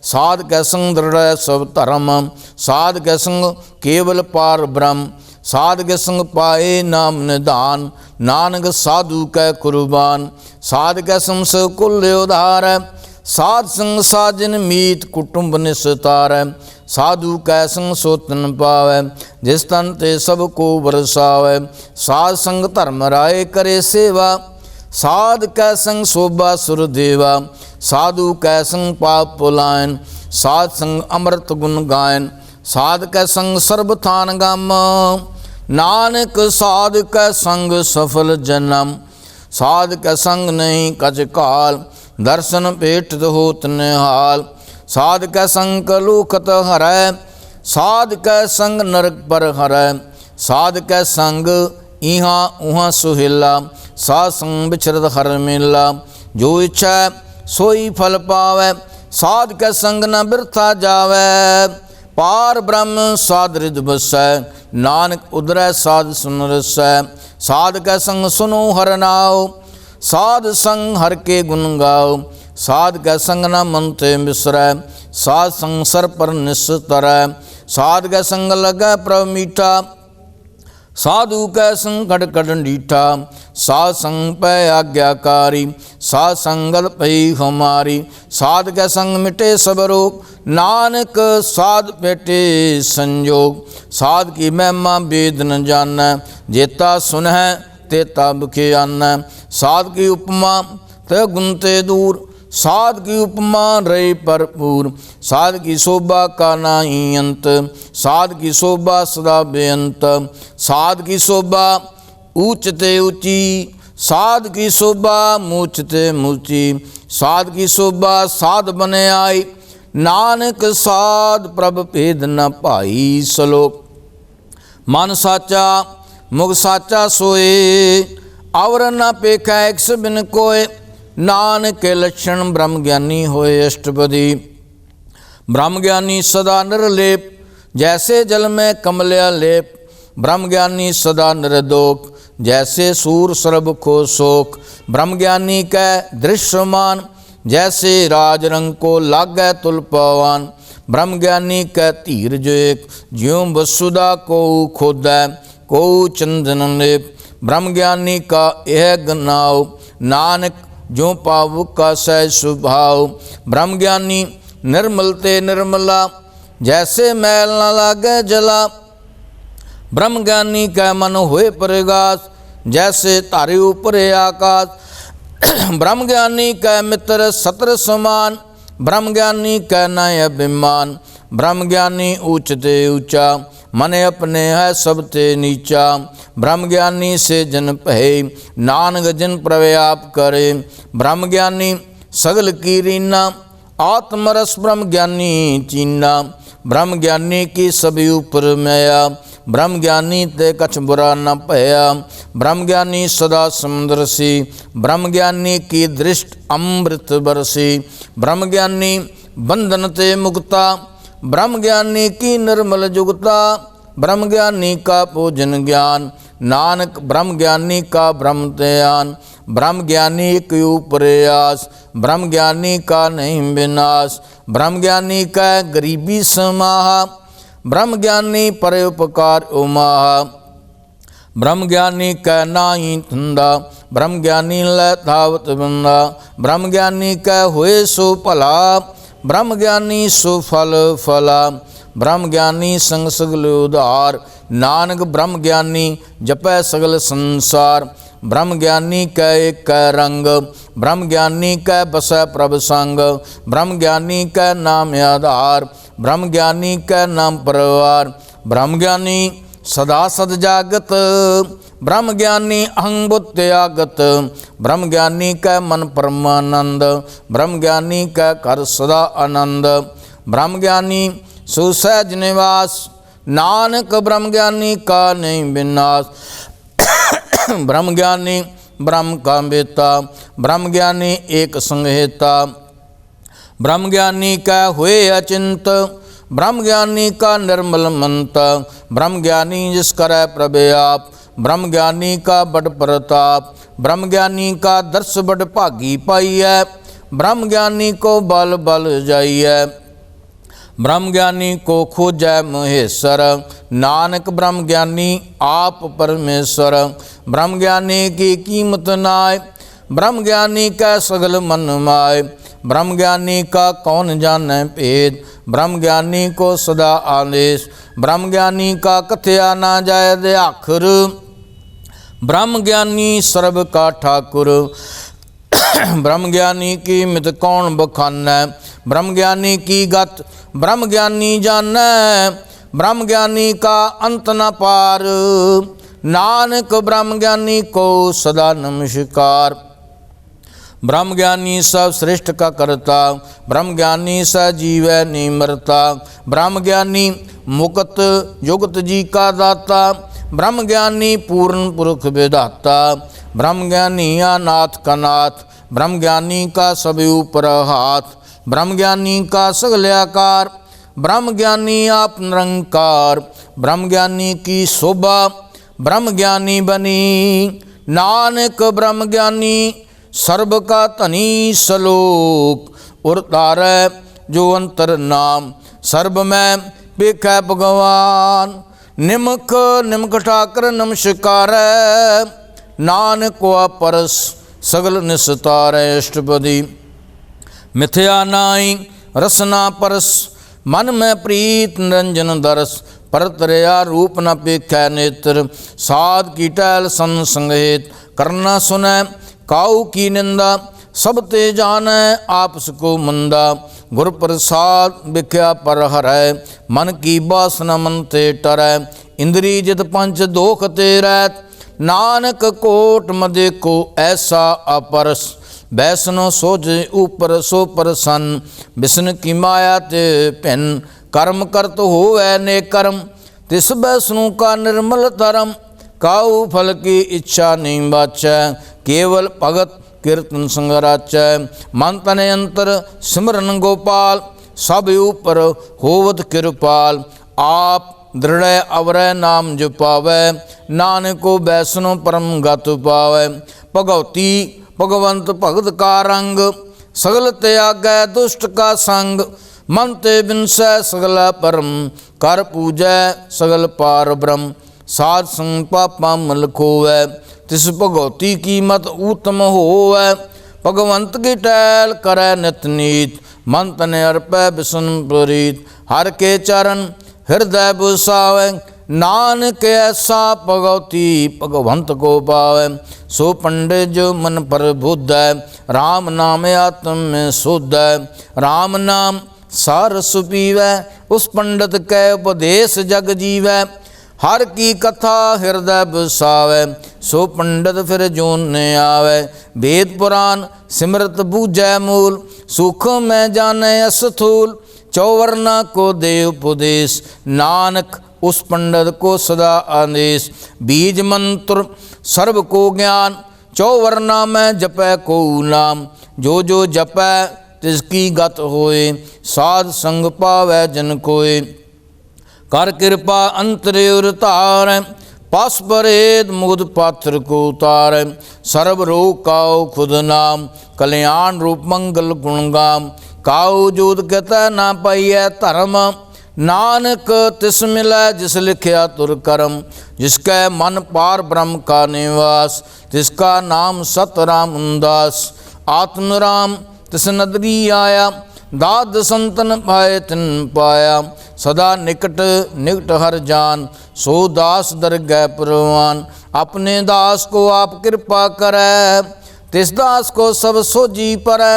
Speaker 1: साध कै संग दृढ़ सब धर्म, साध कै संग केवल पार ब्रह्म। साध कै संग पाए नाम निधान, नानक साधु कै कुर्बान। साध कै संग सब कुल उधार, साध संग साजन मीत कुटुंब निस्तार। साधु कै संग सो तन पावै, जिस तन ते सब को बरसावै। साध संग धर्म राय करे सेवा, साध कै संग शोभा सुर देवा। साधु कै संग पाप पुलायन, साध संग अमृत गुण गायन। साध कै संग सर्ब थान गम, नानक साध कै संग सफल जन्म। साध कै संग नहीं कछ काल, दर्शन भेटत होत निहाल। साध कै संग कलुखत हरै, साध कै संग नरक पर हरै। साध कै संग इहाँ उहाँ सुहेला, साध संग बिछरत हर मेला। जो इच्छा सोई फल पावै, साध कै संग न बिरथा जावै। पार ब्रह्म साध रिद बसै, नानक उदरै साध सुन रसै। साध कै संग सुनो हर नाओ, साध संग हर के गुण गाओ। साध कै संग न मन ते बिसरै, साध संग सर पर निस्तरै। साध कै संग लगै प्रभ मीठा, साधु कै संग कट कट डीठा। साध संग पै आज्ञाकारी, साध संगत पई हमारी। साध कै संग मिटे सब रोग, नानक साध पेटे संयोग। साध की महिमा वेद न जानै, जेता सुनह तेता बुखे आनै। साध की उपमा ते गुण ते दूर, साध की उपमा रहे भरपूर। साध की शोभा का नाही अंत, साध की शोभा सदा बेअंत। साध की शोभा ऊंच ते ऊंची, साध की शोभा मूछ ते मूची। साध की शोभा साध बने आई, नानक साध प्रभ भेद न पाई। श्लोक। मन साचा मुख साचा सोए, और न पेखा एक बिन कोय। नानक के लक्षण ब्रह्म ज्ञानी होए अष्टपदी। ब्रह्म ज्ञानी सदा निर्लेप, जैसे जल में कमल्या लेप। ब्रह्म ज्ञानी सदा निर्दोष, जैसे सूर सर्ब को शोक। ब्रह्म ज्ञानी कै दृश्यमान, जैसे राज रंग को लागै तुल पवन। ब्रह्म ज्ञानी कै धीरज एक, ज्यों वसुधा को खोदै को चंदन लेप। ब्रह्म ज्ञानी का यह गनाओ, नानक जो पावु का सहज स्वभाव। ब्रह्म ज्ञानी निर्मल ते निर्मला, जैसे मैल न लागे जला। ब्रह्म ज्ञानी कै मन होए प्रगास, जैसे तारे ऊपर आकाश। ब्रह्म ज्ञानी कै मित्र सत्र समान, ब्रह्म ज्ञानी कै नय अभिमान। ब्रह्म ज्ञानी ऊंच ते ऊंचा, मन अपने है सब ते नीचा। ब्रह्म ज्ञानी से जन पहे, नानक जिन प्रव्याप करे। ब्रह्म ज्ञानी सगल की रीना, आत्मरस ब्रह्म ज्ञानी चीना। ब्रह्म ज्ञानी की सभी ऊपर मैया, ब्रह्म ज्ञानी ते कछ बुरा न भया। ब्रह्म ज्ञानी सदा समुद्रसी, ब्रह्म ज्ञानी की दृष्ट अमृत बरसी। ब्रह्म ज्ञानी बंधन ते मुक्ता, ब्रह्म ज्ञानी की निर्मल जुगता। ब्रह्म ज्ञानी का पूजन ज्ञान, नानक ब्रह्म ज्ञानी का ब्रह्म ध्यान। ब्रह्म ज्ञानी के ऊपर आस, ब्रह्म ज्ञानी का नहीं विनाश। ब्रह्म ज्ञानी का गरीबी समाहा, ब्रह्म ज्ञानी पर उपकार उमाहा। ब्रह्म ज्ञानी कै नाई धंधा, ब्रह्म ज्ञानी लै धावत बंदा। ब्रह्म ज्ञानी कै होए सो भला, ब्रह्म ज्ञानी सो फल फला। ब्रह्म ज्ञानी संग सगल उधार, नानक ब्रह्म ज्ञानी जपै सगल संसार। ब्रह्म ज्ञानी कै एक रंग, ब्रह्म ज्ञानी कै बसै प्रभ संग। ब्रह्म ज्ञानी कै नाम आधार, ब्रह्म ज्ञानी कै नाम परिवार। ब्रह्म ज्ञानी सदा सद जागत, ब्रह्म ज्ञानी अहं बुद्ध आगत। ब्रह्म ज्ञानी कै मन परमानंद, ब्रह्म ज्ञानी कै कर सदा आनंद। ब्रह्म ज्ञानी सुसहज निवास, नानक ब्रह्म ज्ञानी का नहीं विनाश। ब्रह्म ज्ञानी ब्रह्म का बेता, ब्रह्म ज्ञानी एक संहेता। ब्रह्म ज्ञानी का हुए अचिंत, ब्रह्म ज्ञानी का निर्मल मंत। ब्रह्म ज्ञानी जिस करे प्रभयाप, ब्रह्म ज्ञानी का बड़ प्रताप। ब्रह्म ज्ञानी का दर्श बड़ भागी पाई है, ब्रह्म ज्ञानी को बल बल जाइए। ब्रह्म ज्ञानी को खोजै महेश्वर, नानक ब्रह्म ज्ञानी आप परमेश्वर। ब्रह्म ज्ञानी की कीमत नाय, ब्रह्म ज्ञानी का सगल मन माय। ब्रह्म ज्ञानी का कौन जाने भेद, ब्रह्म ज्ञानी को सदा आदेश। ब्रह्म ज्ञानी का कथया ना जाय दे आखिर, ब्रह्म ज्ञानी सर्व का ठाकुर। ब्रह्म ज्ञानी की मित कौन बखानै, ब्रह्म ज्ञानी की गत ब्रह्म ज्ञानी जानै। ब्रह्म ज्ञानी का अंत न पार, नानक ब्रह्म ज्ञानी को सदा नमस्कार। ब्रह्म ज्ञानी सब श्रेष्ठ का करता, ब्रह्म ज्ञानी स जीवै नहीं मरता। ब्रह्म ज्ञानी मुक्त जुगत जी का दाता, ब्रह्म ज्ञानी पूर्ण पुरुष विधाता। ब्रह्म ज्ञानी अनाथ का नाथ, ब्रह्म ज्ञानी का सब ऊपर हाथ। ब्रह्म ज्ञानी का सगल आकार, ब्रह्म ज्ञानी आप निरंकार। ब्रह्म ज्ञानी की शोभा ब्रह्म ज्ञानी बनी, नानक ब्रह्म ज्ञानी सर्व का धनी सलोक। उर तारै जो अंतर नाम, सर्व में बेखै भगवान। निमक निमक ठाकर नमस्कार, नानक वा परस सगल निस्तार। अष्टपदी मिथ्या नाई रसना परस, मन में प्रीत निरंजन दरस। परतरया रूप न पेखै नेत्र, साध की टहल सन संगहित। करना सुनै काऊ की निंदा, सब ते जानै आपस को मंदा। गुर प्रसाद बिख्या पर हरै, मन की बासना मन ते टरै। इंद्री जित पंच दोख ते रहत, नानक कोट मदे को ऐसा अपरस। वैष्णो सोच ऊपर सो प्रसन्न, विष्णु की माया ते भिन। कर्म करत होवै ने कर्म, तिस वैष्णु का निर्मल धर्म। काऊ फल की इच्छा नहीं बाचै, केवल भगत कीर्तन संग राचै। मन तन अंतर सिमरन गोपाल, सब ऊपर होवत कृपाल। आप दृढ़ अवरै नाम जपावै, नानक को वैष्णो परम गत पावै। भगवती भगवंत भगत का रंग, सगल त्यागै दुष्ट का संग। मन ते बिनसै सगल परम, कर पूजै सगल पार ब्रह्म। साध संग पापा मल खोवै, तिस भगवती की मत उत्तम होवै। भगवंत की टहल करै नित नीत, मन तन अर्पै विष्णु प्रीत। हर के चरण हृदय बुसावै, नानक ऐसा भगवती भगवंत को पावै। सो पंडित जो मन पर बुद्ध है, राम नाम आत्म में शुद्ध है। राम नाम सार सुपीवै, उस पंडित कै उपदेश जग जीवै। हर की कथा हृदय बसावै, सो पंडित फिर जोन ने आवे। वेद पुराण सिमरत बूझै मूल, सुख में जाने अस्थूल। चौवर्णा को दे उपदेश, नानक उस पंडित को सदा आदेश। बीज मंत्र सर्व को ज्ञान, चौवर्णा में जपै को नाम। जो जो जपै तिसकी गत होए, साध संग पावै जन कोय। कर कृपा अंतरे उतार, पास परेद मुद पात्र को उतार। सर्व रोग काओ खुद नाम, कल्याण रूप मंगल गुणगाम। काऊ जोत कहता ना पाइय धर्म, नानक तिस मिलै जिस लिखिया तुर करम। जिसकै मन पार ब्रह्म का निवास, तिसका नाम सत रामदास। आत्म राम तिस नदरी आया, दाद संतन पाए तिन पाया। सदा निकट निकट हर जान, सो दास दरगह परवान। अपने दास को आप कृपा करै, तिस दास को सब सोजी परै।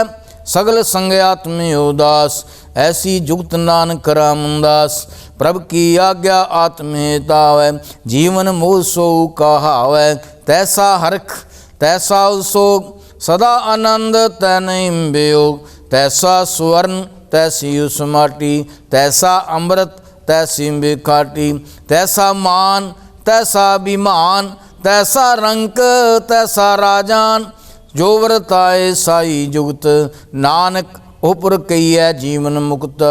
Speaker 1: सगल संग आत्म उदास, ऐसी जुगत नानक रामदास। प्रभु की आज्ञा आत्म हितावै, जीवन मोह सो कहावै। तैसा हरख तैसा सोग, सदा आनंद तै नहीं वियोग। तैसा स्वर्ण तैसी उस माटी, तैसा अमृत तैसी बिखाटी। तैसा मान तैसा अभिमान, तैसा रंक तैसा राजान। जो वर्ताए साई जुगत, नानक उपर कहिए जीवन मुक्त।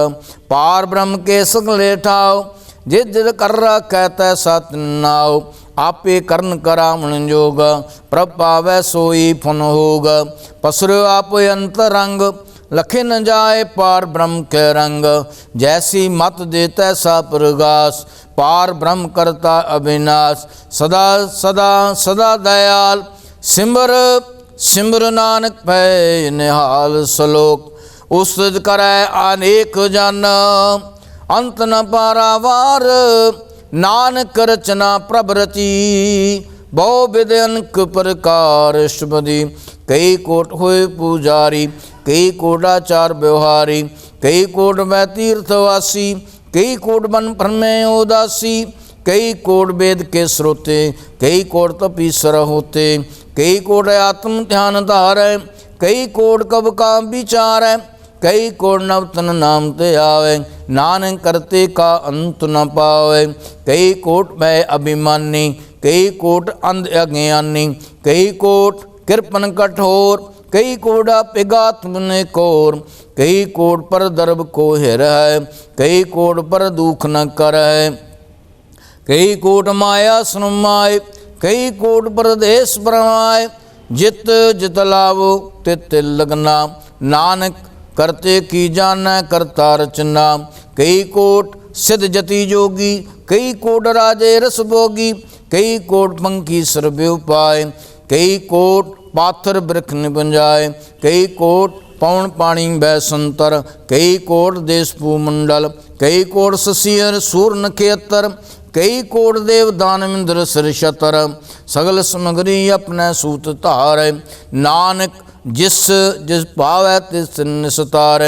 Speaker 1: पार ब्रह्म के सगले ठाव, जिद जिद कर रखै तैसा तिन्नाव। आपे करन करावण जोग, प्रभ पावै सोई फुन होग। पसरो आप अंतरंग, लखे न जाए पार ब्रह्म के रंग। जैसी मत दे तैसा प्रगास, पार ब्रह्म करता अविनाश। सदा सदा सदा दयाल, सिमर सिमर नानक भै निहाल। श्लोक उस्तुत करै अनेक जन, अंत न पारावार। नानक रचना प्रभ रची, बहु विध अनेक प्रकार। अष्टपदी कई कोट हुए पुजारी, कई कोट आचार व्यवहारी। कई कोट में तीर्थवासी, कई कोट बन में उदासी। कई कोट वेद के श्रोते, कई कोट तपीश्वर होते। कई कोट आत्म ध्यान धारै, कई कोट कब का विचार है। कई कोट नवतन नाम ते आवे, नानक करते का अंत न पावे। कई कोट में अभिमानी, कई कोट अंध अज्ञानी। कई कोट कृपन कठोर, कई कोड़ा पिगात्म ने कोर। कई कोट पर दर्भ को हिर है, कई कोट पर दुख न कर है। कई कोट माया सुनमाए, कई कोट परदेश परमाए। जित जित लावो तित लगना, नानक करते की जाना करता रचना। कई कोट सिद्ध जति जोगी, कई कोट राजे रस भोगी। कई कोट पंखी सर्व उपाय, कई कोट पाथर वृक्ष निपंजाए। कई कोट पवन पानी वै संतर, कई कोट देश भूमंडल। कई कोट शशियर सूर नखेतर, कई कोट देव दान इंद्र सिर छतर। सगल समगरी अपने सूत धार, नानक जिस जिस पावै तिस निस्तार।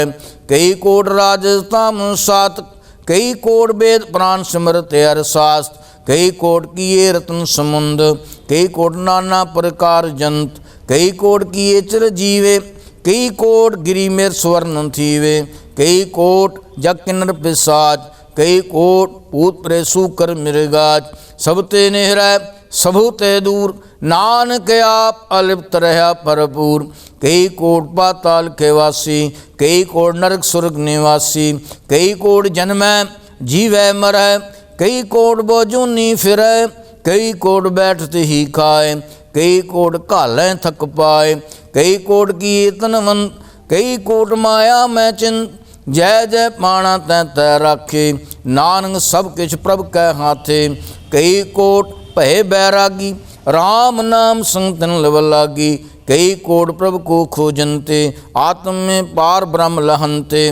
Speaker 1: कई कोट राजस्थान सात, कई कोट वेद प्राण सिमरत हर शास्त्र। कई कोट किए रत्न समुंद, कई कोट नाना प्रकार जंत। कई कोट किए चिर जीवे, कई कोट गिरी मेर स्वर्ण थीवे। कई कोट जग किन्नर पिशाच, कई कोट भूत प्रेसु कर मृगाज। सब ते निहरै सबु ते दूर, नानक आप अलिप्त रहा भरपूर। कई कोट पाताल के वासी, कई कोट नरक स्वर्ग निवासी। कई कोट जन्मै जीवै मरै, कई कोट बोजूनी फिरै। कई कोट बैठते ही खाए, कई कोट घालें थक पाए। कई कोट की तनवंत, कई कोट माया में चिंत। जय जय पाणा तै तै राखे, नानक सब किछ प्रभ कै हाथे। कई कोट भय बैरागी, राम नाम संग तिन लव लागी। कई कोट प्रभु को खोजनते, आत्म में पार ब्रह्म लहनते।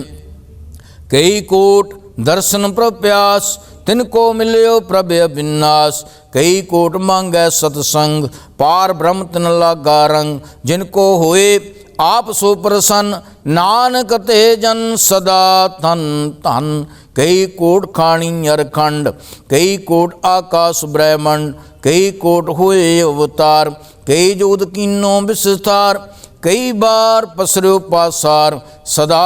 Speaker 1: कई कोट दर्शन प्रभ प्यास, तिनको मिल्यो प्रभ अविनाश। कई कोट मांगै सतसंग, पार ब्रह्म तिन लागा रंग। जिनको होए आप सो प्रसन्न, नानक ते जन सदा धन धन। कई कोट खाणी अरखंड, कई कोट आकाश ब्रह्मंड। कई कोट हुए अवतार, कई जोत कीनो विस्तार। कई बार पसरो पासार, सदा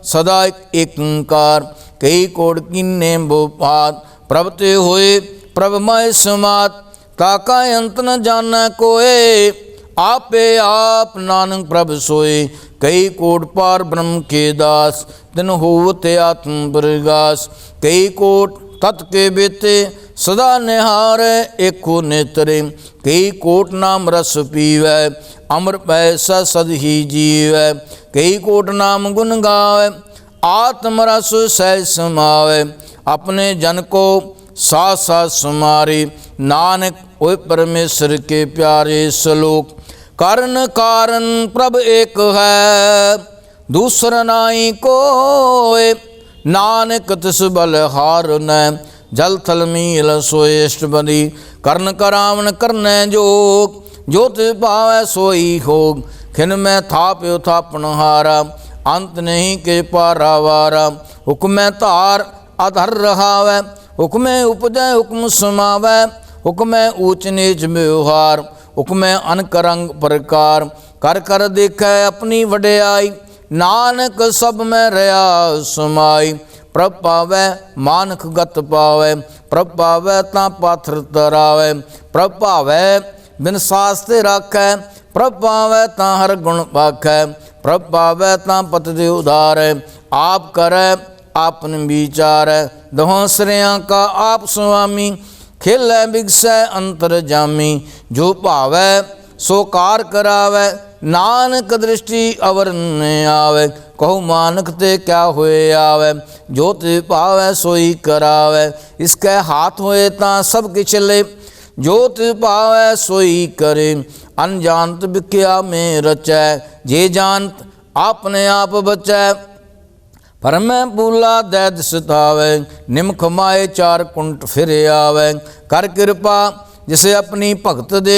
Speaker 1: सदा एक ओंकार। कई कोट कीने भोपात, प्रभ ते होए प्रभ मय समात। ताका अंत न जाना कोय, आपे आप नानक प्रभ सोए। कई कोट पार ब्रह्म के दास, तिन होवते आत्म प्रगास। कई कोट तत् के बेते, सदा निहारे एको नेत्रे। कई कोट नाम रस पीवै, अमर पैसा सद ही जीवै। कई कोट नाम गुण गावै, आत्मरस सहज समावे, अपने जन को साथ साथ समारे। नानक ओए परमेश्वर के प्यारे श्लोक, करण कारण प्रभ एक है, दूसरा नाई कोय। नानक तिस बल हार न, जल थल मील सोय अष्टपदी। करण करावन करने जोग, जो तिस पावै सोई होग। खिन में थाप्यो थापन हारा, अंत नहीं के पारावारा। हुक्म तार अधर रहावै, हुक्म उपजै हुक्म समावै। हुक्म ऊंच नीच व्यवहार, हुक्म अनक रंग प्रकार। कर कर देखै अपनी वड्याई, नानक सब में रहा समाई। प्रभ पावै मानक गत पावै, प्रभ पावै तां पाथर तरावै। प्रभ पावै बिन सास्ते राखै, प्रभ पावै तां हर गुण पाखै। प्रभ पावै तां पत दे उधारै, आप करै आपन विचारै। दहों श्रेयां का आप स्वामी, खेलै बिगसै अंतर जामी। जो भावै सो कार करावै, नानक दृष्टि अवर न आवे। कहो मानक ते क्या होए आवे, जो ते पावै सोई करावै। इसके हाथ होए तां सब किछ ले, जो ते पावै सोई करे। अनजानत बिख्या में रचै, जे जानत आपने आप बचै। पर मैं बूला दैद सतावै, निमख माए चार कुंट फिर आवै। कर कृपा जिसे अपनी भगत दे,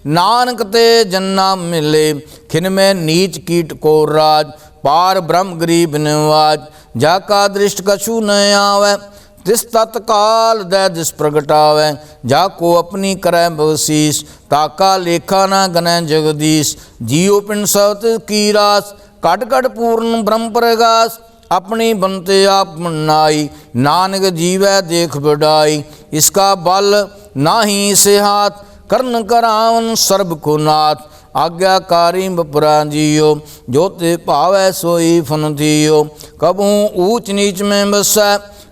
Speaker 1: नानक ते जन्ना मिले। खिन में नीच कीट को राज, पार ब्रह्म गरीब निवाज। जाका दृष्ट कछु न आवै, तिस तत्काल दैदिस प्रगटावै। जाको अपनी करै बवशीष, ताका लेखा न गनै जगदीश। जियो पिंड सवत की रास, कट कट पूर्ण ब्रह्म प्रगास। अपनी बनते आप मनाई, नानक जीवै देख बढ़ाई। इसका बल नाही से हाथ, कर्ण करावन सर्ब को नाथ। आज्ञाकारी बपुरा जियो, जो ते पावै सोई फन थियो। कबू ऊंच नीच में बसै,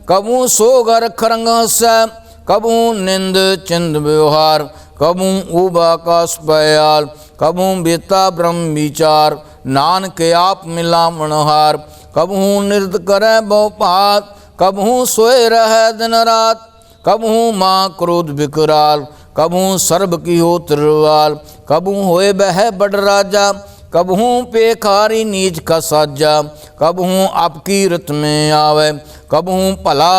Speaker 1: कबू सो घर खरंग हसै। कबू निंद चिंद व्यवहार, कबू उबाकाश पयाल। कबू बेता ब्रह्म विचार, नानक आप मिलावण हार। कबहू नृत करे बहुपात, कबहू सोए रहे दिन रात। कबहू माँ क्रोध विकराल, कबहू सर्ब की हो त्रिवाल। कबहू होए बह बड़ राजा, कबहू पेखारी नीच का साजा। कबहू आपकी रत में आवे, कबहू भला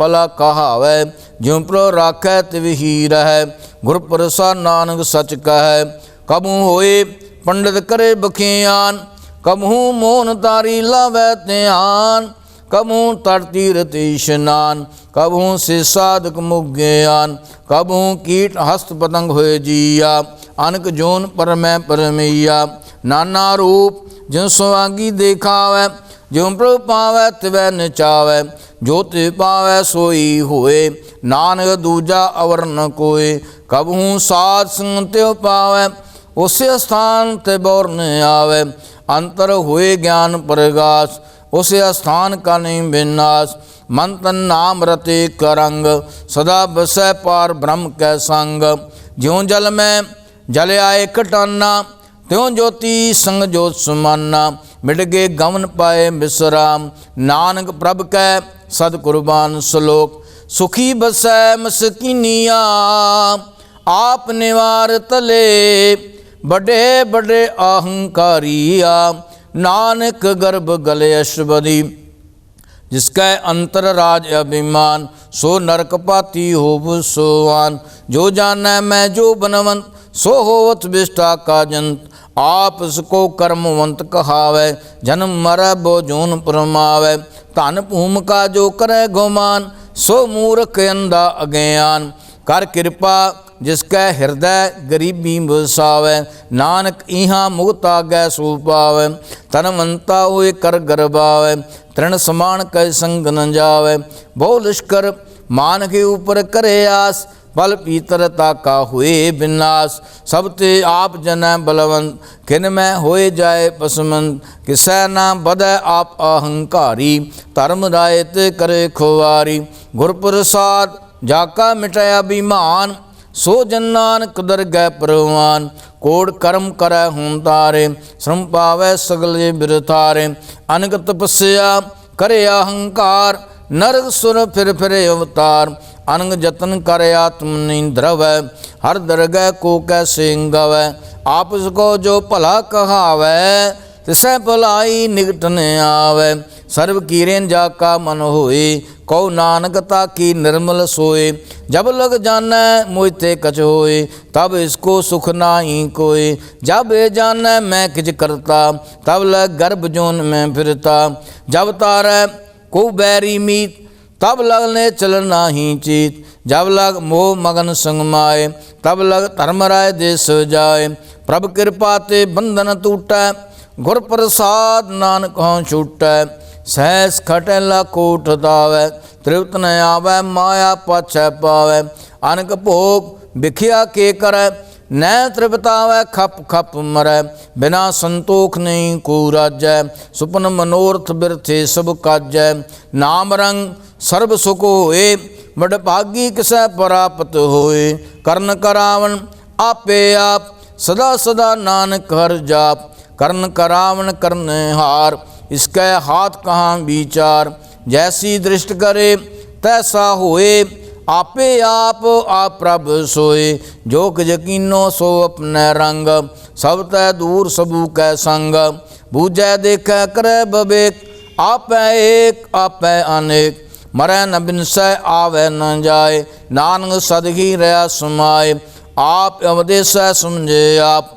Speaker 1: भला कहावै। ज्यों प्रो राखै तिवही रहै, गुर प्रसाद नानक सच कहै। कबहू होए पंडित करे बखियान, कबहू मोन तारी लावै ध्यान। कबहू तर तीरथ स्नान, कबहू से साधक मुज्ञान। कबहू कीट हस्त पतंग होए जिया, अनक जोन पर मैं परमैया। नाना रूप ज्यों सुहागी देखावै, ज्यों प्रभु पावै तिवै नचावै। जो ते पावै सोई होए, नानक दूजा अवर न कोय। कबहू साध संग त्यो पावै, उसे स्थान ते बोर न आवे। अंतर हुए ज्ञान प्रगाश, उसे स्थान का नहीं विनाश। मन तन नाम रते करंग, सदा बसै पार ब्रह्म कै संग। ज्यों जल में जल आए कटाना, त्यों ज्योति संग ज्योत समाना। मिट गए गमन पाए विश्राम, नानक प्रभ कै सद कुर्बान श्लोक। सुखी बसै मस्किनिया, आप निवार तले। बड़े बड़े अहंकारिया, नानक गर्भ गले अष्टपदी। जिसका अंतर राज अभिमान, सो नरक पाती होव सोवान। जो जानै मैं जो बनवंत, सो होवत विष्ठा का जंत। आप इसको कर्मवंत कहावै, जन्म मरै बो जोन परमावै। धन भूम का जो करे गुमान, सो मूर्ख अंधा अज्ञान। कर कृपा जिसकै हृदय गरीबी बसावै, नानक इहाँ मुक्त आगै सो पावै। तनवंता हुए कर गरबावै, तृण समान कै संग न जावै। बहु लश्कर मान के ऊपर करे आस, बल पीतरता का हुए विनाश। सब ते आप जनै बलवंत, किन में होए जाए पसमंत। किसै ना बदै आप अहंकारी, धर्म रायत करे खुवारी। गुर प्रसाद जाका मिटाया अभिमान, सो जन नानक दरगह परवान। कोड कर्म करै हूँ तारे, श्रम पावै सगले बिरथारे। अनक तपस्या करे अहंकार, नरक सुर फिर अवतार। अनंग जतन कर आत्म निंद्रव, हर दरगह को कैसे गवै। आपस को जो भला कहावै, तिसै भलाई निकट न आवै। सर्व कीरें जाका मन होए, कहो नानक ताकी निर्मल सोए। जब लग जानै मोहिते कछ होए, तब इसको सुख नाही कोय। जब ये जानै मैं किछ करता, तब लग गर्भ जोन में फिरता। जब तारै को बैरी मीत, तब लगने चल नाही चीत। जब लग मोह मगन संग माए, तब लग धर्मराय देश जाए। प्रभ कृपा ते बंधन टूटै, गुर प्रसाद नानक हों छूटै। सहस खटै लाकोट दावै, तृप्त न आवै माया पाछै पावै। अनक भोग बिखिया के करै, न तृप्तावै खप खप मरै। बिना संतोख नहीं को राजै, सुपन मनोरथ बिरथे सब काजै। नाम रंग सर्व सुख होए, बड़ भागी किसै प्राप्त होए। करण करावन आपे आप, सदा सदा नानक हर जाप। करण करावन करने हार, इसके हाथ कहाँ विचार। जैसी दृष्ट करे तैसा होए, आपे आप प्रभ सोए। जो यकीनो सो अपने रंग, सब तै दूर सबू कै संग। बूझै देखै करे बबेक, आपै एक आपै अनेक। मरै न बिनसै आवे न जाए, नानक सद ही रहा समाए। आप अवदेशै समझे आप,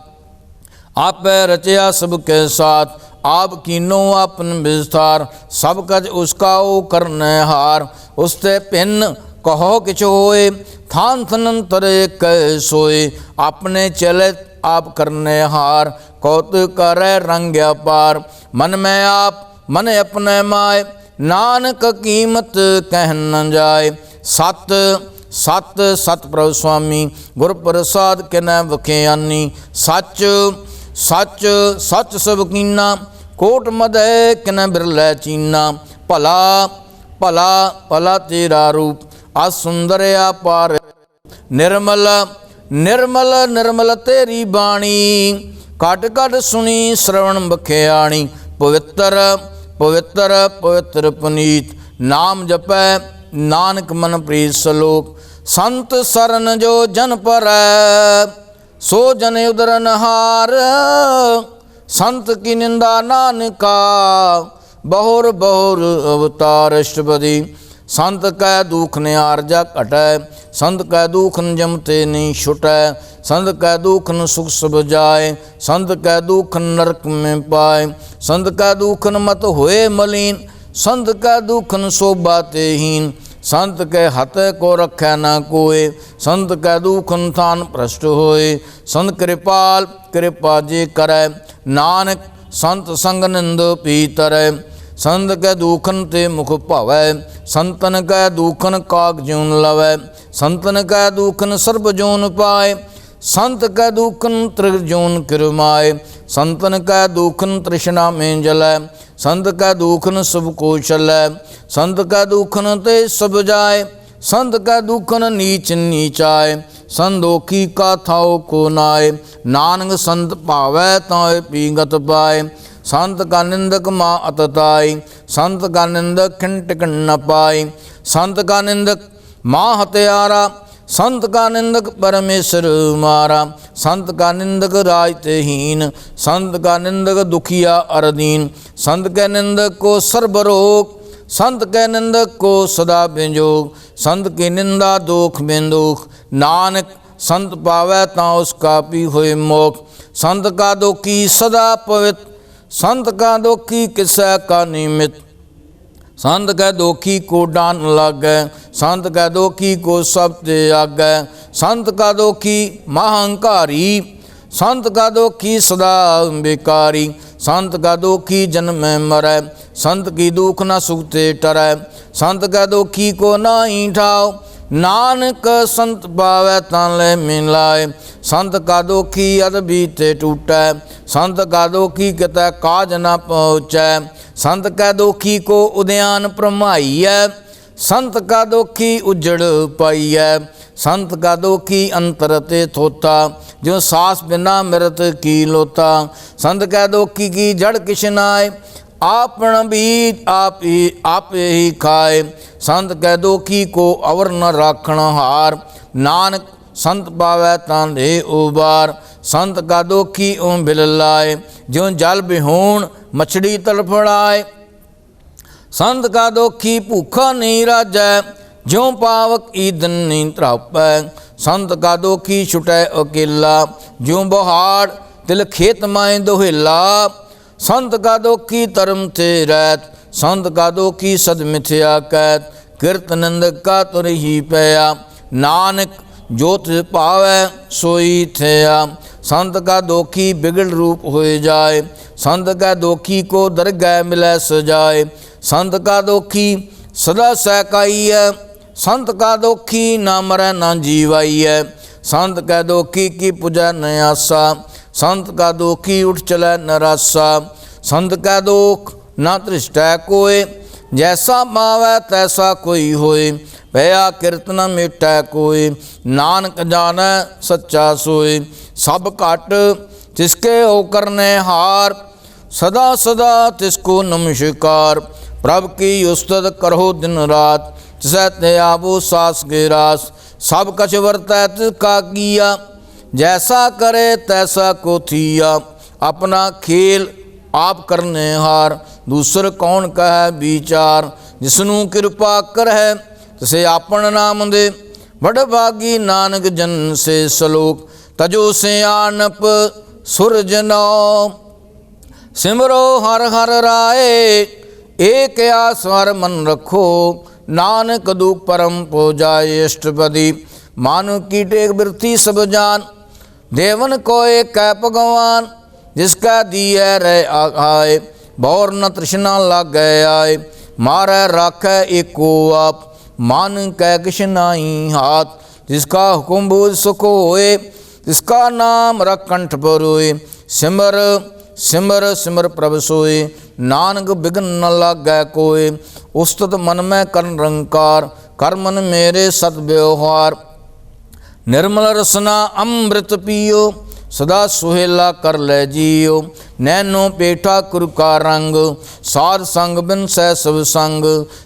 Speaker 1: आपै रचया सबके साथ। आप कीनो आपन विस्तार, सब कज उसका ओ करने हार। उसते भिन्न कहो किछ होए, थान थनंतर कै सोए। अपने चले आप करने हार, कौतुक करे रंग अपार। मन में आप मन अपने माए, नानक कीमत कह न जाए। सत सत सत प्रभु स्वामी, गुर प्रसाद किनै बखियानी। सच सच सच सब कीना, कोट मदे किनै बिरलै चीना। भला भला भला तेरा रूप, असुंदर अपार। निर्मल निर्मल निर्मल तेरी बाणी, कट कट सुनी श्रवण बखियाणी। पवित्र पवित्र पवित्र पुनीत, नाम जपै नानक मन प्रीत सलोक। संत सरन जो जन परै, सो जन उदरन हार। संत की निंदा नानका, बहुर बहुर अवतार अष्टपदी। संत कै दुख निहारजा घटै, संत कै दुख न जमते नहीं छुटै। संत कै दुख न सुख सब जाए, संत कै दुख नरक में पाए। संत कै दुख न मत होए मलिन, संत कै दुख न शोभा तेहीन। संत के हथ को रखै न कोय, संत कै दुखन थान भ्रष्ट होए। संत कृपाल कृपा जे करै, नानक संत संग निंद पीतरै। संत कै दुखन ते मुख भावै, संतन कै दुखन काग ज्यून लवै। संतन कै दुखन सर्ब जोन पाए, संत कै दुखन त्रिजोन किरमाए। संतन कै दुखन तृष्णा में जलै, संत कै दुखन सब को चलै। संत कै दुखन ते सब जाए, संत कै दुखन नीच नीचाए। संदोखी का थाओ को नाए, नानक संत भावै ताए पीगत पाए। संत का निंदक माँ अतताई, संत का निंदक खिंट न पाई। संत का निंदक माँ हत्यारा, संत का निंदक परमेश्वर मारा। संत का निंदक राजतहीन, संत का निंदक दुखिया अरदीन। संत के निंदक को सर्वरोग, संत के निंदक को सदा बेजोग। संत की निंदा दुख में दुख, नानक संत पावै ता उसका भी होए मोख। संत का दुखी सदा पवित्र, संत का दुखी किसै का निमित्त। संत कै दोखी को डान लागै, संत कै दोखी को सब त्यागै। संत का दोखी महांकारी, संत का दोखी सदा बेकारी। संत का दोखी जन्म में मरै, संत की दुख न सुखते टरै। संत कै दोखी को नाही ठाव, नानक संत पावै तां ले मिलाए। संत का दोखी अद बीते टूटै, संत का दोखी कितै काज न पहुँचै। संत कै दोखी को उद्यान प्रमाईयै, संत का दोखी उजड़ पाईयै। संत का दोखी अंतर ते थोता, जो सास बिना मृत की लोता। संत कै दोखी की जड़ किश नाय, आपन बीज आप ही खाए। संत कह दोखी को अवर न राखण हार। नानक संत पावै तां दे उबार। संत का दोखी ओं बिल लाए। ज्यों जल बिहोण मछड़ी तड़फड़ाए। संत का दोखी भूखा नहीं राजै। ज्यों पावक ईदन नहीं त्रापै। संत का दोखी छुटै अकेला। ज्यों बहाड़ तिल खेत माए दोहेला। संत का दोखी धर्म थे रैत। संत का दोखी सद मिथ्या कैत। कीर्तनंद का तुर ही पया। नानक जोत पावै सोई थया। संत का दोखी बिगड़ रूप हो जाए। संत का दोखी को दरगह मिलै सजाए। संत का दोखी सदा सहकाई है। संत का दोखी ना मरै ना जीवाई है। संत का दोखी की पूजा न आसा। संत का दोखी उठ चलै नरासा। संत का दोख ना तृष्टै कोय। जैसा पावै तैसा कोई होए। भया कीर्तन मिटै कोय। नानक जानै सच्चा सोय। सब घट तिसके हो करने हार। सदा सदा तिसको नमस्कार। प्रभ की उस्तत करो दिन रात। तिसै ते आवो सास के रास। सब कछ वर्तै तिसका किया। जैसा करे तैसा को थिया। अपना खेल आप करने हार। दूसर कौन कह विचार। जिसनू कृपा करहै तिसे आपन नाम दे। बड़ भागी नानक जन से सलोक। तजो से आनप सुरज नौ। सिमरो हर हर राय। एक आस हर मन रखो। नानक दुख परम पो जाए अष्टपदी। मानु की टेक बिरथी सब जान। देवन को एक भगवान। जिसका दिए रह आए। बौर न तृष्णा लाग आए। मारै राखै एको आप। मान कै किश नाई हाथ। जिसका हुकुम बूझ सुख होए। जिसका नाम रख कंठ पर होए। सिमर सिमर सिमर प्रभ सोए। नानक बिघन न लागै कोय। उस्तत मन में कर निरंकार। कर मन मेरे सत व्यवहार। निर्मल रसना अमृत पियो। सदा सुहेला कर ले जियो। नैनो पेठा कुर का रंग। साध संग बिन सह सब संग।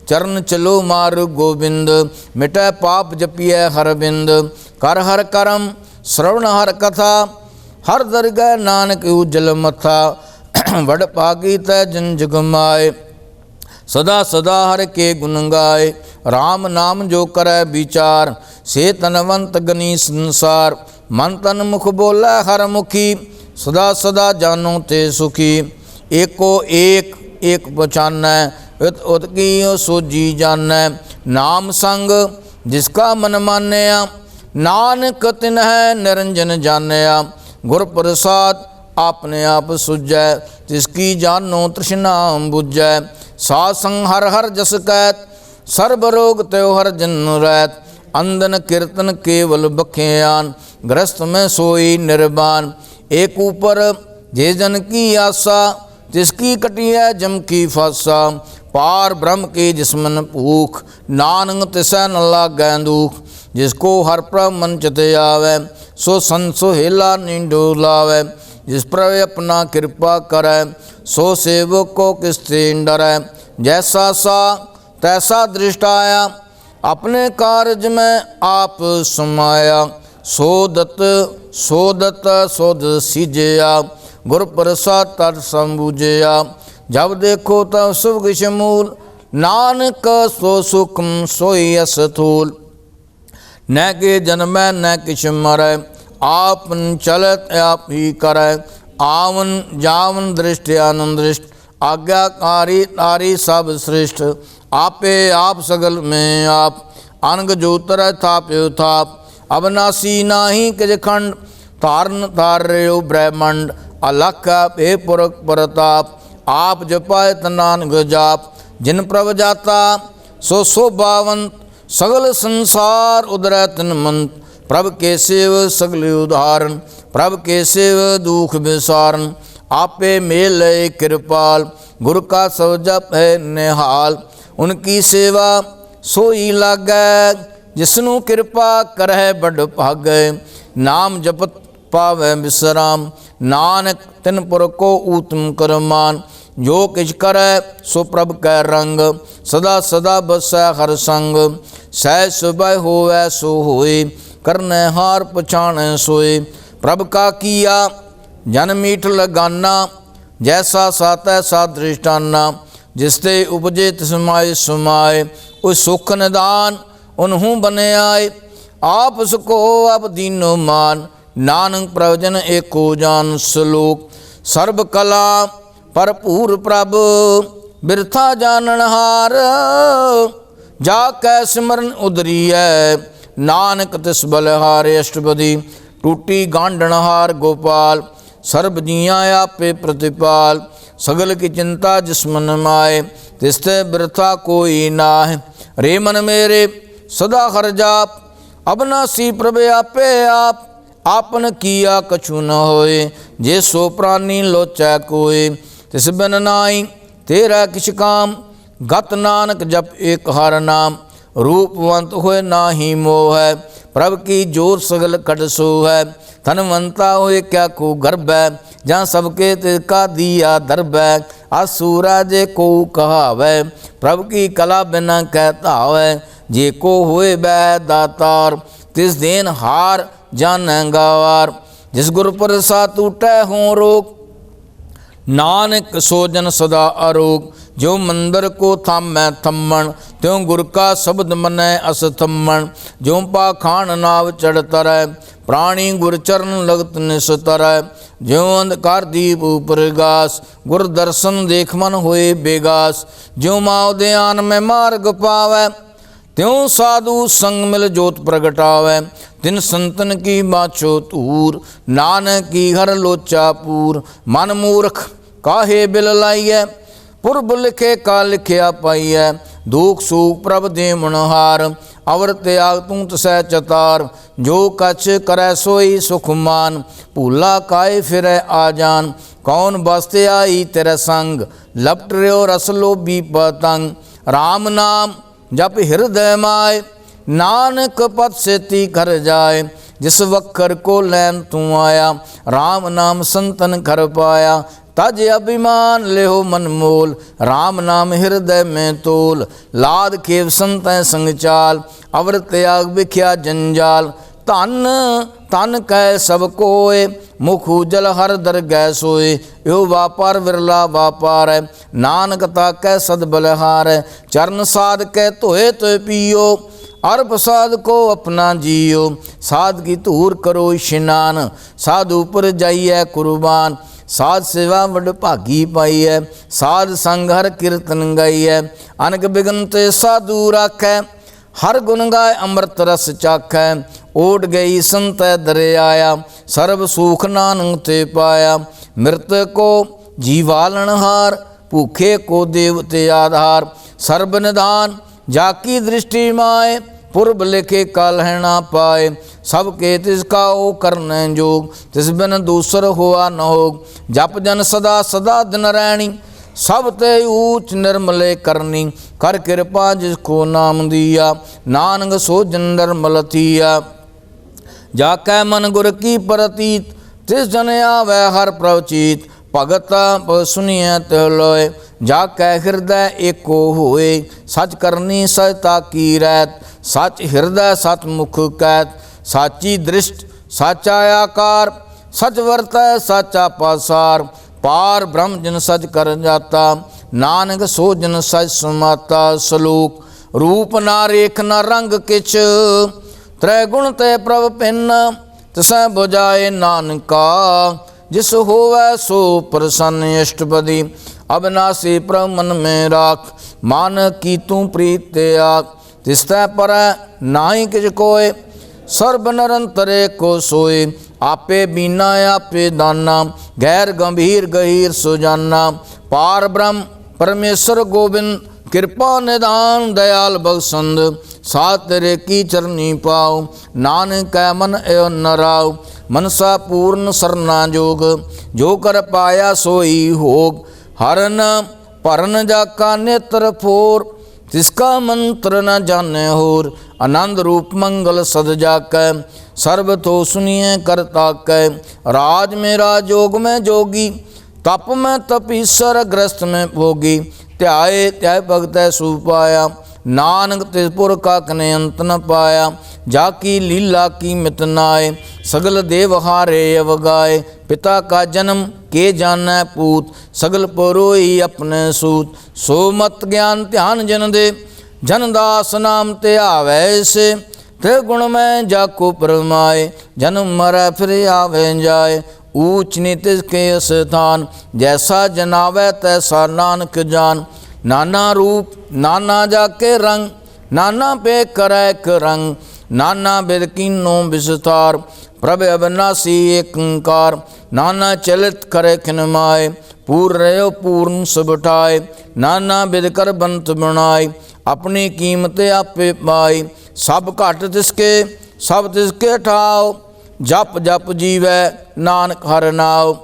Speaker 1: चरण चलो मार्ग गोविंद। मिटै पाप जपिय हर बिंद। कर हर करम श्रवण हर कथा। हर दरगह नानक उज्जल मथा। वड भागी तै जन जग माए। सदा सदा हर के गुण गाए। राम नाम जो करै विचार। से तनवंत गनी संसार। मन तन मुख बोलै हर मुखी। सदा सदा जानो ते सुखी। एको एक पहचानै। उत उत की सोजी जानै। नाम संग जिसका मन मानया। नानक तिन्ह निरंजन जानिया। गुर प्रसाद आपने आप सुझै। जिसकी जानो तृष्णा बुझै। साध संग हर हर जस कहत। सर्ब रोग त्यो हर जन रहत। अंदन कीर्तन केवल बख्यान। ग्रस्त में सोई निर्वाण। एक ऊपर जे जन की आशा। जिसकी कटी है जम की फासा। पार ब्रह्म के जिसमन भूख। नानक तिसै न लागै दुख। जिसको हर प्रभ मन चित आवे। सो संत सुहेला नीं डोलावे। जिस पर अपना कृपा करे। सो सेवक को किससे डरै। जैसा सा तैसा दृष्ट आया। अपने कार्य में आप समाया। सोदत सोदत सोद सीजया। गुर प्रसाद तर संबुझया। जब देखो तब शुभ किश मूल। नानक सो सुखम सोई अस्थूल। न के जन्म न किश मरै। आपन चलत आप ही करै। आवन जावन दृष्टि आनंद दृष्ट। आज्ञाकारी तारी सब श्रेष्ठ। आपे आप सगल में आप। अनग जो तरह थाप्यो थाप। अविनाशी नाही किज खंड। तारन तार्यो ब्रह्मंड। अलख पे पुरख परताप। आप जपाए नानक जाप। जिन प्रभ जाता सो शोभावंत। सगल संसार उदरै तिन मंत। प्रभ के सेव सगल उदाहरण। प्रभ के सेव दुख विसारण। आपे मेल कृपाल। गुरु का सब जप है निहाल। उनकी सेवा सोई लागै। जिसनु कृपा करह बड़ भागै। नाम जपत पावै विश्राम। नानक तिन पुर को उत्तम करमान। जो किछ करै सो प्रभ कै रंग, सदा सदा बसै हर संग। सहज सुबह होवै सो होए, करनै हार पछाणै सोए। प्रभ का किया जन मीठ लगाना, जैसा सा तैसा दृष्टाना। जिसते उपजे तिस माय समाए, उस सुख निदान उन्हूँ बने आए। आप सुको आप दीनो मान, नानक प्रवचन एको जान। श्लोक सर्व कला भरपूर प्रभ, बिरथा जानन हार। जाकै सिमरन उदरियै, नानक तिस बलहारे। अष्टपदी टूटी गांडन हार गोपाल, सर्ब जिया आपे प्रतिपाल। सगल की चिंता जिस मन माए, तिसते बिरथा कोई नाहि। रे मन मेरे सदा हर जाप, अबनासी प्रभ आपे आप। आपन किया कछु न होए, जे सो प्राणी लोचै कोय। तिस बिन नाई तेरा किछ काम, गत नानक जप एक हर नाम। रूपवंत होए नाहि मोह है, प्रभ की जोर सगल कट सो है। धनवंता होए क्या को गर्भ है, जहाँ सबके तिलका दिया दर्भ है। असुरा जे को कहावै, प्रभ की कला बिना कहता है। जे को होए बै दातार, तिस देन हार जानै गवार। जिस गुर प्रसाद टूटै हों रोग, नानक सो जन सदा अरोग। जो मंदिर को थामै थम्मण, त्यों गुर का शब्द मनै अस थम्मण। जो पाखान नाव चढ़ तरै, प्राणी गुर चरण लगत निस्तर। ज्यों अंधकार दीप प्रगास, गुर दर्शन देख मन होए बेगास। ज्यों माव ध्यान में मार्ग पावै, त्यों साधु संग मिल जोत प्रगटावै। तिन संतन की बाछो तूर, नानक की हर लोचा पूर। मन मूर्ख काहे बिल लाइयै, पुरब लिखे का लिखिया पाइयै। दुख सुख प्रभ दे मनहार, अवर त्याग तू तसै चतार। जो कछ करै सोई सुख मान, भूला काए फिरै आजान। कौन बसते आई तेरे संग, लपट रहो रस लोभी पतंग। राम नाम जप हृदय माय, नानक पद सेती कर जाए। जिस वक्कर को लैन तू आया, राम नाम संतन कर पाया। तज अभिमान लेहो मन मोल, राम नाम हृदय में तोल। लाद खेव संत संग चाल, अवर त्याग बिख्या जंजाल। धन तन कह सब कोय, मुख उजल हर दर गै सोए। यो व्यापार विरला व्यापार है, नानक ताकै सद बलहार है। चरण साध कै धोए तो पियो, अर प्रसाद को अपना जियो। साध की धूर करो स्नान, साधु पर जाइए कुर्बान। साध सेवा वड भागी पाई है, साध संग हर कीर्तन गाई है। अनक बिघन ते साधु राखै, हर गुण गाय अमृत रस चाखै। ओट गई संत दरे आया, सर्व सुख नानक ते पाया। मृत को जीवालन हार, भूखे को देवते आधार। सर्ब निधान जाकी दृष्टि माए, पुरब लिखे काल है ना पाए। सबके तिसका ओ करने जोग, तिस बिन दूसर हुआ न होग। जप जन सदा सदा दिन रैणी, सब ते ऊच निर्मले करनी। कर कृपा जिसको नाम दिया, नानक सो जन निर्मल थिया। जाकै मन गुर की प्रतीत, तिस जन आवै हर प्रवचित। भगत सुनिय त्यों लोय, जाकै हृदय एको होए। सच करनी सचता की रैत, सच हृदय सच मुख कैत। साची दृष्ट साचा आकार, सच वर्तै साचा पासार। पार ब्रह्म जन सच कर जाता, नानक सो जन सच समाता। श्लोक रूप ना रेख ना रंग किछ, त्रैगुण ते प्रभ भिन्न। तिसै बुझाए नानका, जिस होवै सो प्रसन्न। अष्टपदी अविनाशी प्रभ मन में राख, मान की तू प्रीत ते आख। तिसतै परै नाहि किछ कोय, सर्ब निरंतरे को सोए। आपे बीना आपे दाना, गैर गंभीर गहीर सुजाना। पार ब्रह्म परमेश्वर गोविंद, कृपा निदान दयाल बख्शंद। सात तेरे की चरनी पाओ, नानक कै मन एवं न राव। मनसा पूर्ण सरना जोग, जो कर पाया सोई होग। हरन भरन जाका नेत्र फोर, तिसका मंत्र न जाने होर। आनंद रूप मंगल सद जाकै, सर्व तो सुनिए करता कै। राज में राजयोग में जोगी, तप में तपीसर ग्रस्त में भोगी, ध्याए त्याय भगत सु पाया। नानक तिस पुर का कने अंत न पाया, जाकी लीला की मित नाय। सगल देव हारे अवगाए, पिता का जन्म के जानै पूत। सगल परोई अपने सूत, सो मत ज्ञान ध्यान जन दे। जन दास नाम ते आवे से, त्रिगुण में जाको परमाए। जन्म मरै फिर आवे जाए, ऊंच नीच के स्थान। जैसा जनावे तैसा नानक जान। नाना रूप नाना जाके रंग, नाना पे करे रंग। नाना बिद कीनो विस्तार, प्रभ अविनाशी एक ओंकार। नाना चलित करे खिन माए, पूर रहो पूर्ण सुबठाए। नाना बिद कर बंत बनाए, अपनी कीमत आपे पाई। सब घट तिसके सब तिसके ठाओ, जप जप जीवै नानक हर नाव।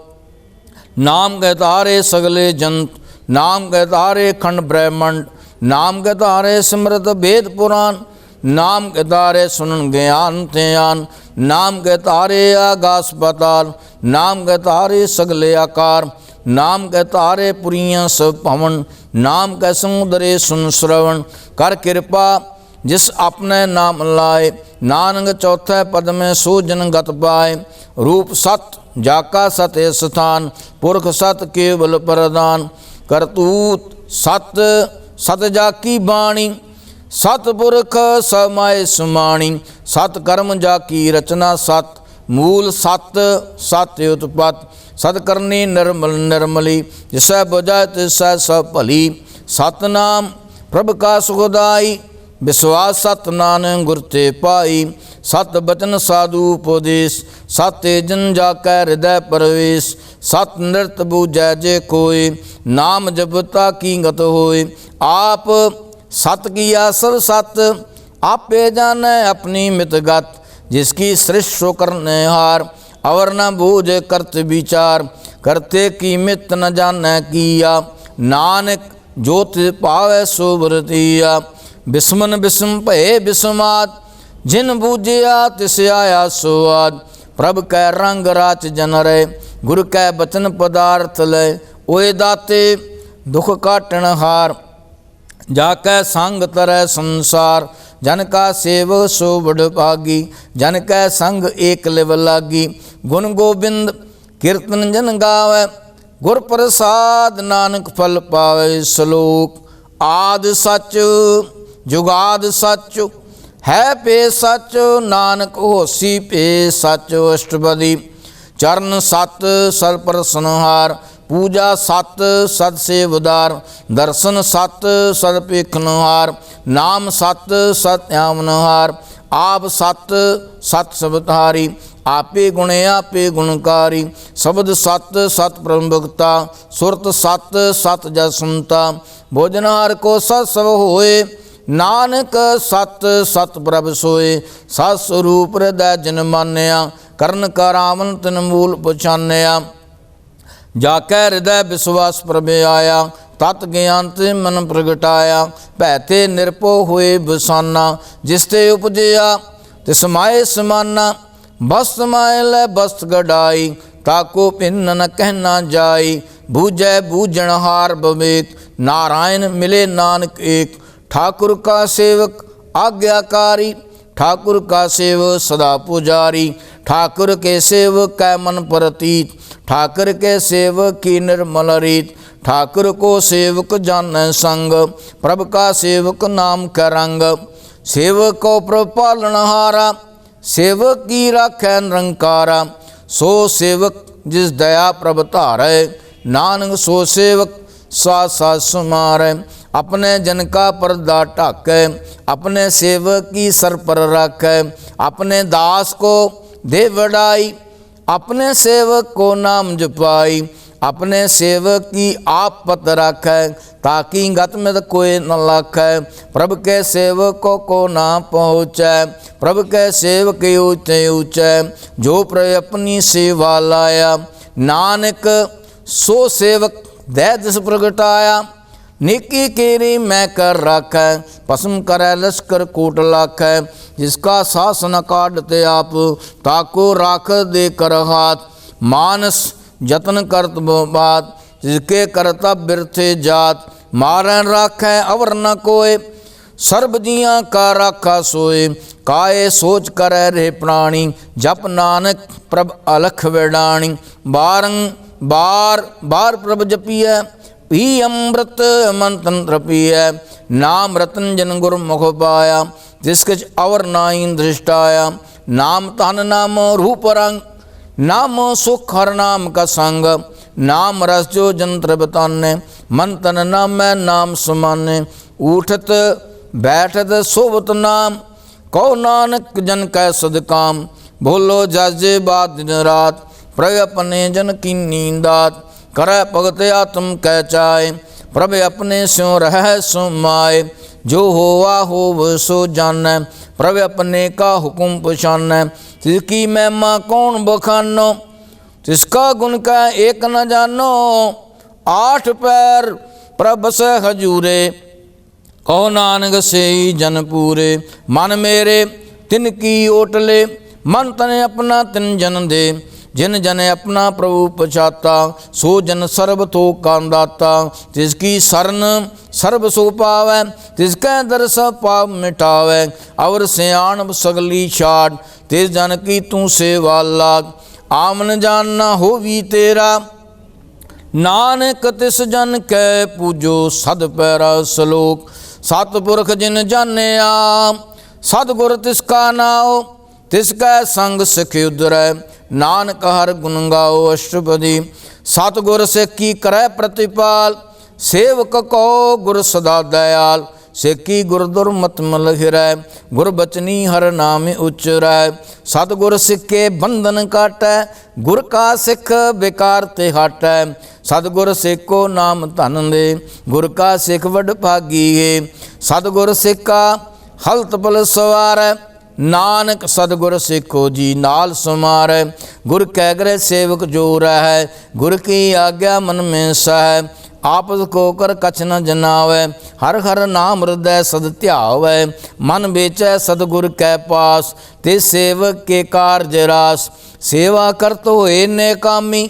Speaker 1: नाम के तारे सगले जंत, नाम के तारे खंड ब्रह्मंड। नाम के तारे सिमरत वेद पुराण, नाम के तारे सुनन ज्ञान ध्यान। नाम के तारे आकाश पाताल, नाम के तारे सगले आकार। नाम के तारे पुरियां सब भवन, नाम के समुद्रे सुन श्रवण। कर कृपा जिस अपने नाम लाए, नानक चौथे पद में सो जन गत पाए। रूप सत जाका सत स्थान, पुरख सत केवल प्रदान। करतूत सत सत जाकी बाणी, सतपुरख समाय सुमाणी। सत कर्म जाकी रचना सत, मूल सत सत उत्पत। सतकरनी निर्मल निर्मली, जिसै बुझै तिसै सब भली। सतनाम प्रभ का सुखदाई, विश्वास सत नानक गुर ते पाई। सत बचन साधु उपदेश, सत जन जाकै हृदय प्रवेश। सत नृत बूझै जे कोय, नाम जपता की गत होय। आप सत किया सब सत, आपे जानै अपनी मित गत। जिसकी सृष्टि करने हार, अवर न बूझ करत विचार। करते की मित न जानै किया, नानक जो तिस पावै सो बरतिया। बिस्मन बिस्म भये बिस्माद, जिन बूझिया तिस आया सुआद। प्रभ कै रंग राच जन रे, गुर कै बचन पदार्थ लय। ओए दाते दुख काटन हार, जाकै संग तरह संसार। जन का सेवक सो बड़ भागी, जन कै संग एक लिव लागी। गुण गोबिंद कीर्तन जन गावै, गुर प्रसाद नानक फल पावै। श्लोक आद सच जुगाद सच, है पे सच नानक होसी पे सच। अष्टपदी चरण सत सर प्रसनहार, पूजा सत सत सेवदार। दर्शन सत सत पेखनहार, नाम सत सत आमनहार। आप सत सत सबधारी, आपे गुण आपे गुणकारी। शब्द सत सत प्रभुक्ता, सुरत सत सत जसंता। भोजनहार को सत सब होए, नानक सत सत प्रभ सोए। सत स्वरूप हृदय जिन मान्या, करण करावन तिन मूल पछान्या। जाकै हृदय विश्वास प्रभ आया, तत् ज्ञान ते मन प्रगटाया। भैते निरपो हुए बसाना, जिसते उपजया तिस माए समाना। बस्त माए लै बस्त गढ़ाई, ताको भिन्न न कहना जाई। बूझै बूझनहार विवेक, नारायण मिले नानक एक। ठाकुर का सेवक आज्ञाकारी, ठाकुर का सेवक सदा पुजारी। ठाकुर के सेवक कै मन प्रतीत, ठाकुर के सेवक की निर्मल रीत। ठाकुर को सेवक जानै संग, प्रभ का सेवक नाम का रंग। सेवक को प्रभ पालनहारा, सेवक की राखै निरंकारा। सो सेवक जिस दया प्रभ धारै, नानक सो सेवक साथ साथ सुमारै। अपने जन का पर्दा ढाकै, अपने सेवक की सर पर रखै। अपने दास को दे वडाई, अपने सेवक को नाम जपाई। अपने सेवक की आप पत रखै, ताकि गत में कोई न लखै। प्रभु के सेवक को ना पहुँचै, प्रभु के सेवक ऊँचे ऊँचे। जो प्रभु अपनी सेवा लाया, नानक सो सेवक दय दिस प्रगटाया। नेकी केरी मैं कर राखै, पसम करै लश्कर कोट लाखै। जिसका शासन काटते आप, ताको राख दे कर हाथ। मानस जतन करत बात, जिसके करतब बिरथे जात, मारन राखै अवर न कोय, सर्ब जियां का राखा सोए, काए सोच करे रे प्राणी, जप नानक प्रभ अलख वेडाणी, बार बार प्रभ जपिय, पी अमृत मन तंत्र पिय, नाम रतन जन गुरमुख पाया, जिसकिच अवर नाई दृष्टाया, नाम तन नाम रूप रंग, नाम सुख हर नाम का संग, नाम रस जो जंत्र बताने, मन तन नाम मैं नाम समाने, उठत बैठत सोबत नाम, कहो नानक जन कै सदकाम, भूलो जाजे बात दिन रात, प्रभ अपने जन की नींदात, करे भगत आत्म कै चाय, प्रभ अपने स्यों रह सो माए, जो होवा हो सो जानै, प्रभ अपने का हुक्म पछानै, तिसकी महिमा कौन बखानो, तिसका गुण का एक न जानो, आठ पैर प्रभ से हजूरे, कहो नानक से ही जन पूरे, मन मेरे तिन की ओटले, मन तने अपना तिन जन दे, जिन जन अपना प्रभु पछाता, सो जन सर्व तो कांदाता, तिसकी शरण सर्व सो पावै, तिसकै दर्श पाप मिटावै, अवर सियाण सगली छाड़, तिस जन की तू सेवा लाग, आमन जानना होवी तेरा, नानक तिस जन कै पूजो सद पैरा सलोक, सतपुरख जिन जानिया, सतगुर तिसका नाओ, तिसकै संग सिख उधरै, नानक हर गुण गाओ अष्टपदी, सतगुर सिखी करै प्रतिपाल, सेवक को गुर सदा दयाल, सिखी गुर दुर्मत मल हिरै, गुर बचनी हर नाम उच्चरै, सतगुर सिखे बंधन काटै, गुर का सिख बेकार ते हटै, सतगुर सिखो नाम धन दे, गुर का सिख वड भागी है, सतगुर सिखा हलत पल सवारै, नानक सतगुर सिखो जी नाल समारै, गुर कै ग्रह सेवक जो रहै, गुर की आज्ञा मन में सहै, आपस को कर कछ न जनावै, हर हर नाम हृदय सद ध्यावै, मन बेचै सतगुर कै पास, ते सेवक के कार्य रास, सेवा करत होए ने कामी,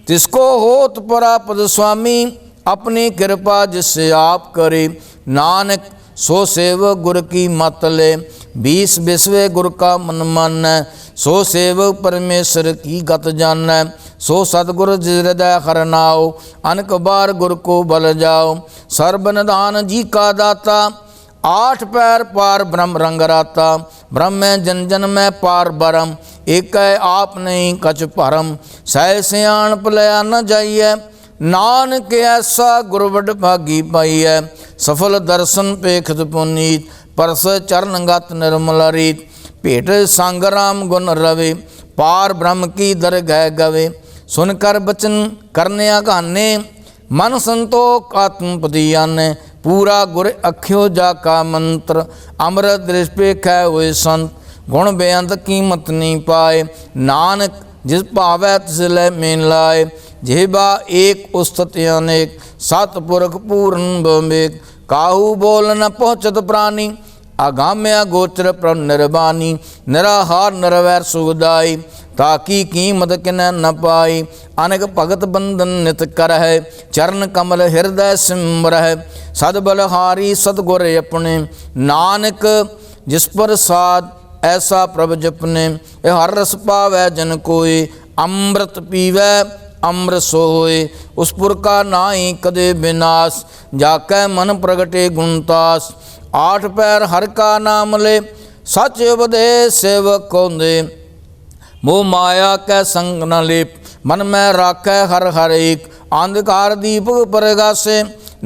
Speaker 1: तिसको होत परापद स्वामी, अपनी कृपा जिससे आप करे, नानक सो सेवक गुर की मत ले, 20 बिस्वे गुर का मन मानै, सो सेवक परमेश्वर की गत जानै, सो सतगुर हृदय हर नाओ, अनक बार गुर को बल जाओ, सर्वनिधान जी का दाता, 8 पैर पार ब्रह्म रंग राता, ब्रह्म जन जन में पार बरम, एक आप नहीं कछ परम, सह सियाण पलया न जाइए, नानक ऐसा गुर वड भागी पाइए, सफल दर्शन पेखत पुनीत, परस चरण गत निर्मल रीत, भेट संग राम गुण रवे, पार ब्रह्म की दरगह गवे, सुनकर बचन करने अगाने, मन संतोख आत्मपति आने, पूरा गुर अख्यो जा का मंत्र, अमृत दृष्पेख है हुए संत, गुण बेअंत कीमत नहीं पाए, नानक जिस पावै तिस लै मेन लाए, जेबा एक उस्तत अनेक, सतपुरख पूर्ण बमेक, काहू बोल न पहुँचत प्राणी, अगाम्य गोचर प्र निर्बानी, निराहार निरवैर सुखदाई, ताकि कीमत किन न पाई, अनेक भगत बंधन नित कर है, चरण कमल हृदय सिमर है, सदबलहारी सतगुर अपने, नानक जिस पर साध ऐसा प्रभ जपने, हर रस पावै जन कोई, अमृत पीवै अमृत सोए, उस पुर का नाई कदे विनाश, जाकै मन प्रगटे गुणतास, 8 पैर हर का नाम ले, सच उपदेश सेवक को दे, मोह माया कै संग न लेप, मन में राखै हर हर एक, अंधकार दीपक प्रगासे,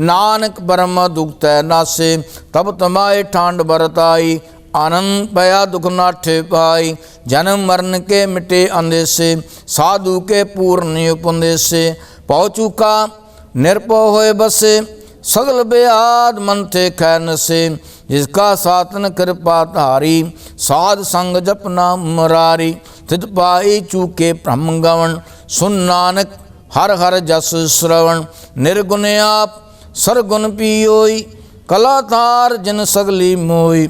Speaker 1: नानक ब्रह्म दुख तै नासे, तब तमाए ठांड बरताई, आनंद पया दुख नाठे पाई, जन्म मरण के मिटे अंदेसे, साधु के पूर्ण उपदेसे, पहुँचू का निरपो होए बसे, सगल बेआद मन थे खैन से, जिसका सातन कृपा धारी, साध संग जप नाम मुरारी, थित पाई चूके ब्रह्म गवन, सुन नानक हर हर जस श्रवण, निर्गुण आप सरगुण पियोई, कलाधार जिन सगली मोई,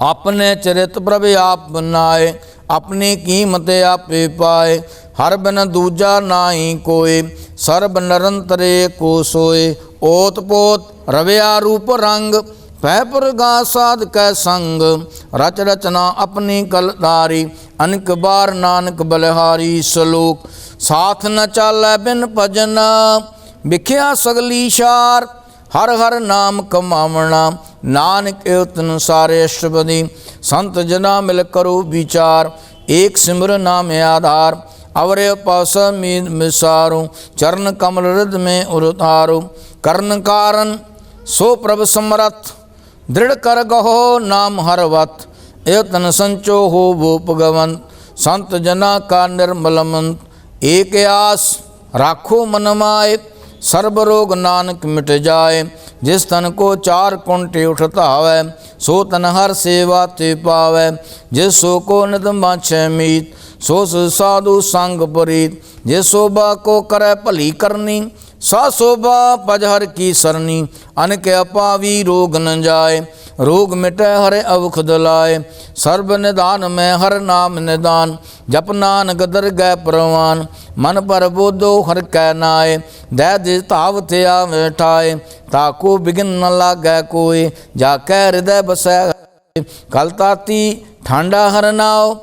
Speaker 1: अपने चरित प्रभ आप बनाए, अपनी कीमत आपे पाए। हर बिन दूजा नाई कोय, सर्ब निरंतरे को सोए। ओत पोत रविया रूप रंग, पै पुरगा साध कै संग। रच रचना अपनी कलधारी, अनेक बार नानक बलिहारी। सलोक साथ न चालै बिन भजना, विख्या सगली शार। हर हर नाम कमावना, नानक एवतन सारे अष्टपदी। संत जना मिल करो विचार, एक सिमर नाम आधार। अवरे पास मीद मिसारो, चरण कमल हृद में उतारो। कर्ण कारण सो प्रभ समरथ, दृढ़ कर गहो नाम हरवत। एवतन संचो हो वो भगवंत, संत जना का निर्मल मंत। एक आस राखो मन माए, सर्व रोग नानक मिट जाए। जिस तन को चार कुंटे उठता है, सो तन हर सेवा ते पावै। जिस सो को नित माछे मीत, सो साधु संग परीत। जिस शोभा को करे भली करनी, सा शोभा पजहर की सरनी। अनक अपावी रोग न जाए, रोग मिटे हरे अवखद लाए। सर्व निदान में हर नाम निदान, जप नानक दरगह परवान। मन पर बोधो हर कै नाए, दह दे ताव थिया बैठाए। ताको बिघिन न लागै कोय, जाकै हृदय बसै। कल ताती ठांडा हर नाव,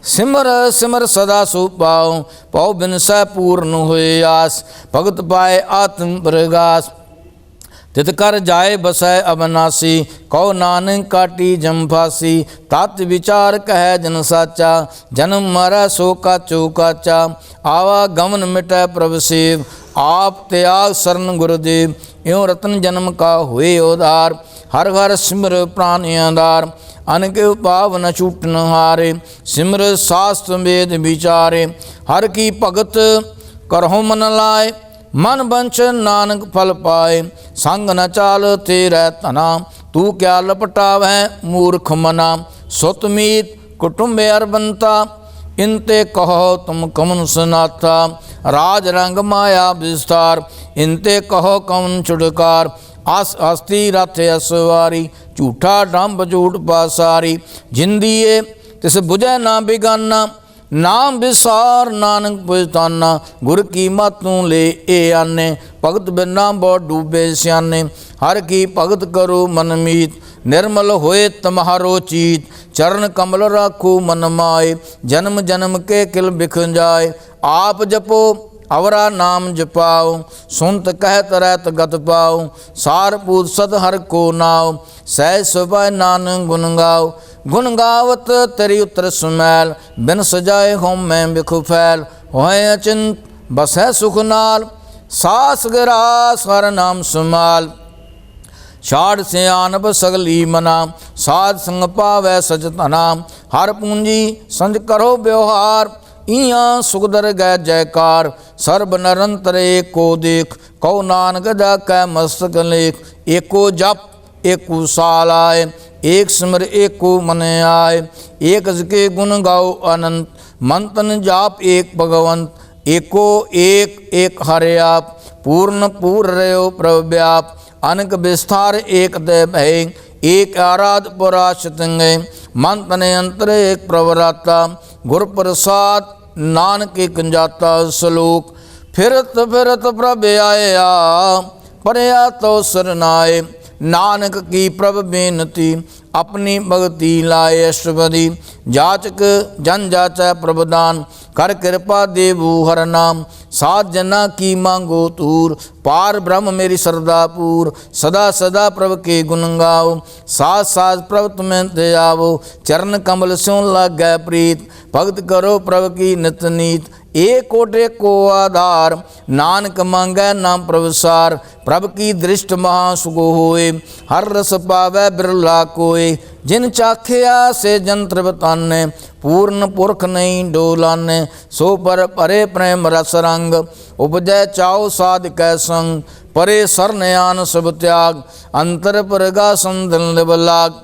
Speaker 1: सिमर सिमर सदा सो पाओ। पाओ बिन सै पूर्ण होए आस, भगत पाए आत्म प्रगास। तित कर जाए बसै अबनासी, कहो नानक काटी जम फासी। तात विचार कह जन साचा, जन्म मरै सो काचो काचा। आवा गमन मिटै प्रभ सेव, आप त्याग शरण गुरुदेव। यों रतन जन्म का हुए उधार, हर हर सिमर प्राण आधार। अनक पाव न छूट न हारे, सिमर शास्त्र वेद विचारे। हर की भगत करहु मन लाए, मन बंश नानक फल पाए। संग न चाल तेरै तना, तू क्या लपटावै मूर्ख मना। सुत मीत कुटुंब अरबंता, इनते कहो तुम कमन सुनाता। राज रंग माया विस्तार, इनते कहो कमन छुटकार। आस हस्ती रथ असवारी, झूठा डंब झूठ पासारी। जिंदिए तिस बुझै ना बिगाना, नाम विसार नानक पुछताना। गुर की मातू ले ए आने, भगत बिना बहुत डूबे सियाने। हर की भगत करो मन मीत, निर्मल होए तुम्हारो चीत। चरण कमल राखो मन माए, जन्म जन्म के किल बिख जाए। आप जपो अवरा नाम जपाओ, सुनत कहत रहत गत पाओ। सार पूत सत हर को नाव, सहज सुबह नानक गुन गाओ। गुण गावत तेरी उतर सुमैल, बिन सजाए होम में बिख फैल। होए अचिंत बसै सुख नाल, सास गिरास हर नाम सुमाल। छाड़ से आनब सगली मना, साध संग पावै सच तना। हर पूंजी संज करो व्यवहार, इया सुखदर गै जयकार। सर्ब निरंतर एको देख, कहो नानक जाकै मस्तक लेख। एको जप एको साल आए, एक सिमर एको मन आए। एक के गुण गाओ अनंत, मंतन जाप एक भगवंत। एको एक एक हरे आप, पूर्ण पूर रहो प्रभ व्याप। अनक विस्तार एक दय भय, एक आराध पुराशत गए। मन तने अंतर एक प्रवराता, गुर प्रसाद नानक एक जाता। सलोक फिरत फिरत प्रभ आया, परया तो सरनाए। नानक की प्रभ बेनती, अपनी भगति लाए अष्टपदी। जाचक जन जाचै प्रभदान, कर कृपा देवु हर नाम। सात जना की मांगो तूर, पार ब्रह्म मेरी सरदापुर। सदा सदा प्रभ के गुण गाओ, साथ साथ प्रभ तुम्हें दे आवो। चरण कमल स्यों लग गए प्रीत, भक्त करो प्रभ की नित नीत। एक कोटे को आधार, नानक मांगै नाम प्रभसार। प्रभ की दृष्ट महासुख होए, हर रस पावै बिरला कोय। जिन चाखिया से जंत्र बताने, पूर्ण पुरख नहीं डोलाने। सो पर परे प्रेम रस रंग, उपजय चाओ साध कै संग। परे सरन आन सब त्याग, अंतर परगा संदल लाग।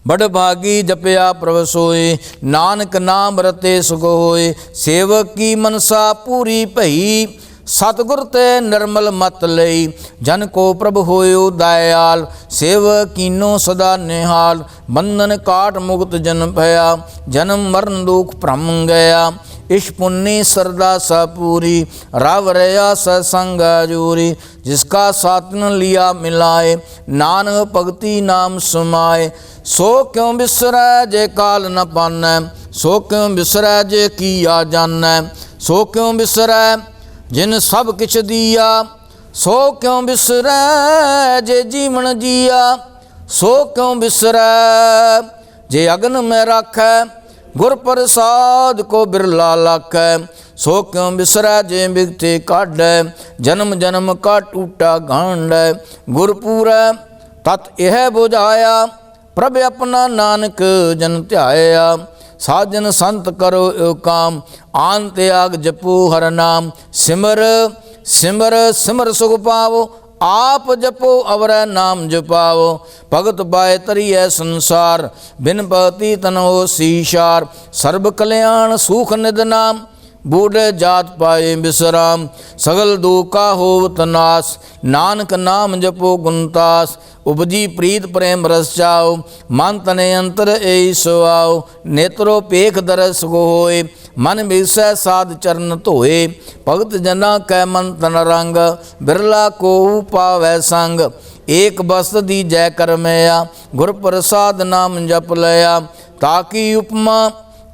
Speaker 1: बड़ भागी जपया प्रभ सोए, नानक नाम रते सुख होए। सेवक की मनसा पूरी भई, सतगुर ते निर्मल मत लई, जन को प्रभु होयो दयाल, सेव कीनो सदा निहाल, बंधन काट मुक्त जन भया, जन्म मरण दुख भ्रम गया, इश पुण्य सरदा सपूरी, राव रया ससंग जूरी, जिसका सातन लिया मिलाए, नानक भगति नाम समाए, सो क्यों बिसरै जे काल न पानै, सो क्यों बिसरै जे किया जानै, सो क्यों बिसरै जिन सब किछ दिया, सो क्यों बिसरै जे जीवन जिया, सो क्यों बिसरै जे अग्न में राखै, गुर प्रसाद को बिरला लाखै, सो क्यों बिसरै जे बिगते काढै, जन्म जन्म का टूटा गांड, गुरपूरै तत् यह बुझाया, प्रभ अपना नानक जन ध्याया, साजन संत करो यो काम, आन त्याग जपो हर नाम, सिमर सिमर सिमर सुख पावो, आप जपो अवर नाम जपाओ, भगत पाए तरिय संसार, बिन भगति तन हो सीशार, सर्व कल्याण सुख निध नाम, बूढ़े जात पाए विश्राम, सगल दुखा होवत नाश, नानक नाम जपो गुणतास, उपजी प्रीत प्रेम रस जाओ, मन तने अंतर एई सुआओ, नेत्रो पेख दरस गो होए, मन विसै साध चरण धोए, भगत जना कै मन तन रंग, बिरला को पावै संग, एक बस्त दी जय कर मैया, गुर प्रसाद नाम जप लया, ताकि उपमा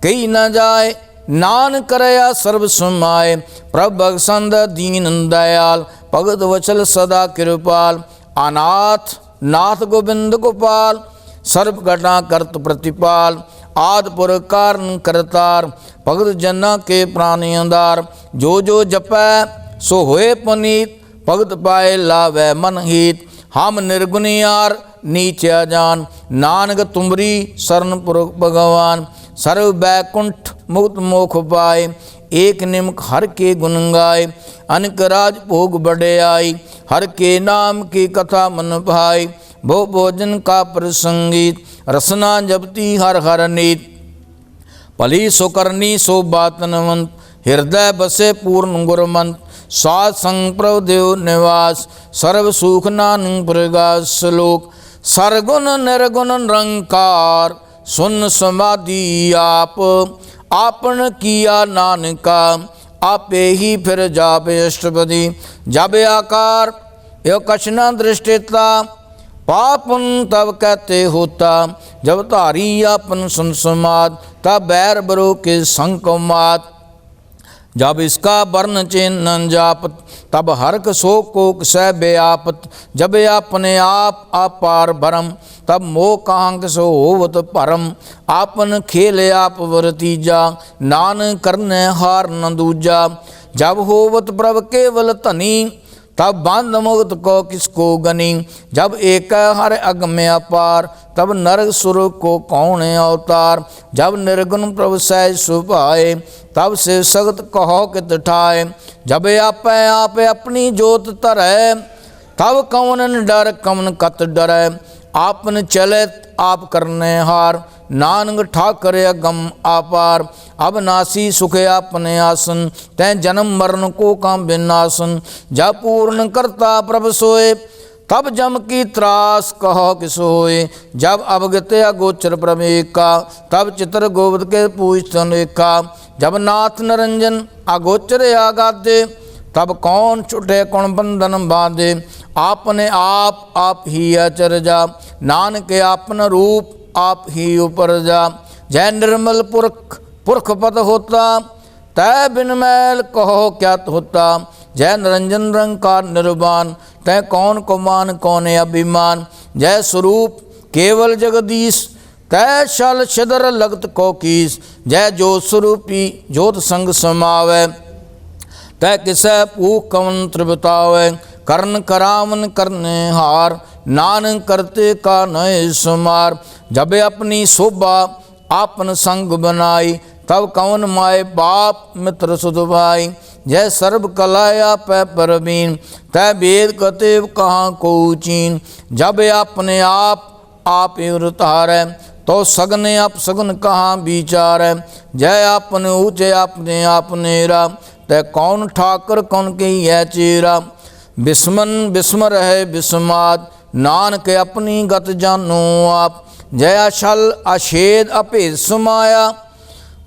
Speaker 1: कही न जाए, नानक करया सर्व समाए, प्रभ बख्शंद दीन दयाल, भगत वचल सदा कृपाल, अनाथ नाथ गोविंद गोपाल, सर्व घटा करत प्रतिपाल, आदि पुर कारण करतार, भगत जना के प्राणियंदार, जो जो जपै सो होए पुनीत, भगत पाए लावै मन हित, हम निर्गुणियार नीच जान, नानक तुमरी शरण पुर भगवान, सर्व बैकुंठ मुक्त मोख पाए, एक निमक हर के गुण गाए, अनक राज भोग बड़े आई, हर के नाम की कथा मन भाई, भो भोजन का प्रसंगीत, रसना जपती हर हर नीत, भली सुकरनी सो बातनवंत, हृदय बसे पूर्ण गुरमंत, साध संग प्रभु देव निवास, सर्व सुख नानक प्रगास श्लोक, सरगुण निर्गुण निरंकार, सुन समाधि आप, आपन किया नानका, आपे ही फिर जापे अष्टपदी, जाबे आकार यो कछ न दृष्टिता, पापन तब कहते होता, जब धारी आपन सुन समाद, तब बैर बरो के संकमात, जब इसका वर्ण चिन्ह न जापत, तब हरक शोक को सह व्यापत, जब अपने आप अपार भरम, तब मोह कांक सो होवत परम, आपन खेल आप वरतीजा, नानक करने हार न दूजा, जब होवत प्रभ केवल धनी, तब बंध मुक्त को किसको गनी, जब एक हर अगम्य अपार, तब नरक सुर को कौन अवतार, जब निर्गुण प्रभु सहज सुभाए, तब से सगत कहो कित ठाए, जब आप अपनी जोत तरय, तब कौन डर कौन कत डरै, आपन चले आप करने हार, नानक ठाकर अगम आपार, अब नासी सुख अपने आसन, तै जन्म मरण को काम विनाशन, जब पूर्ण करता प्रभ सोए, तब जम की त्रास कहो किस होए, जब अवगत अगोचर प्रमेका, तब चित्र गोविंद के पूजन एका, जब नाथ निरंजन अगोचर आगादे, तब कौन छुटे कौन बंधन बांधे, आपने आप ही अचरजा, नानक आपन रूप आप ही उपरजा, जय निर्मल पुरख पुरख पद होता, तय बिन मैल कहो क्या होता, जय निरंजन रंकार निर्वाण, तय कौन को मान कौन अभिमान, जय स्वरूप केवल जगदीश, तय शल छिदर लगत को कीस, जय ज्योत स्वरूपी ज्योत संग समावै, तय किसै पूख कवन त्रिबतावै, कर्ण करावन करने हार, नानक करते का नय सुमार, जब अपनी शोभा आपन संग बनाई, तब कौन माए बाप मित्र सुध भाई, जय सर्व कलाया पै परवीन, तय वेद कतेव कहाँ को चीन, जब अपने आप उतारै, तो सगने आप सगुन कहाँ विचार, जय आपने ऊँचे आपने आपनेरा, तै कौन ठाकर कौन की है चेरा। बिस्मन बिस्म रहे बिस्माद नानक अपनी गत जानो आप। जया छल अछेद अभेद समाया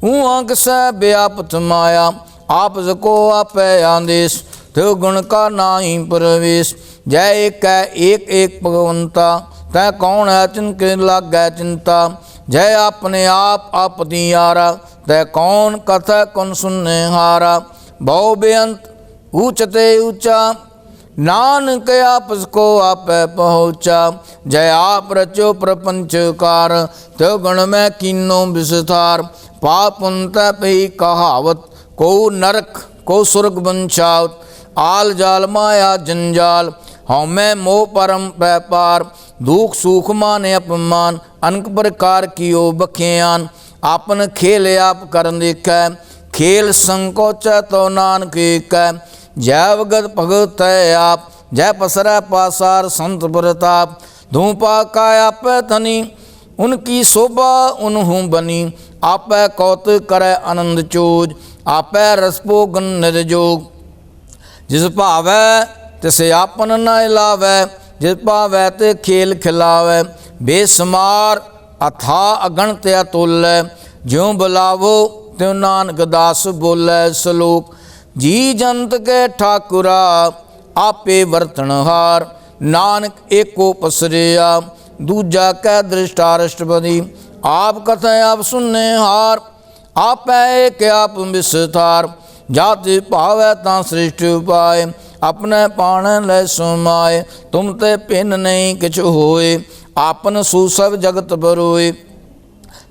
Speaker 1: ऊँक सै व्यापत माया। आप जको आपै आदेश त्यो गुण का नाही प्रवेश। जय एक एक भगवंता तै कौन है तिनके लागै चिंता। जय अपने आप आपतियारा तै कौन कथ कौन सुनने हारा। बहु बेअंत ऊंचते ऊंचा नानक आपस को आप पहुँचा। जय आप रचो प्रपंचकार त्यो गण में कीनो विस्तार। पाप पुंत पही कहावत को नरक को सुर्ग बंचावत। आल जाल माया जंजाल हमें मोह परम व्यापार। दुख सुख माने अपमान अनेक प्रकार कियो बख्यान। आपन खेल आप कर देखै खेल संकोच तो नानक कै। जय भगत भगत है आप जय पसरा पासार संत प्रताप। धूपा का आप धनी उनकी शोभा उन्हूँ बनी। आप कौतुक करे आनंद चोज आप रसपो गन निर्जोग। जिस भावै तिसे आपन न लावै जिस भावै ते खेल खिलावै। बेसमार अथा अगणत अतुल्य ज्यों बुलावो त्यों नानक दास बोलै सलोक। जी जंत के ठाकुरा आपे वर्तनहार नानक एको पसरिया दूजा कै दृष्टारष्टपदी। आप कथें आप सुनने हार आप एक आप विस्तार। जाति भावै तां सृष्टि उपाय अपने पाण लै समाए। तुम ते भिन्न नहीं किछ होए आपन सुसभ जगत बरोए।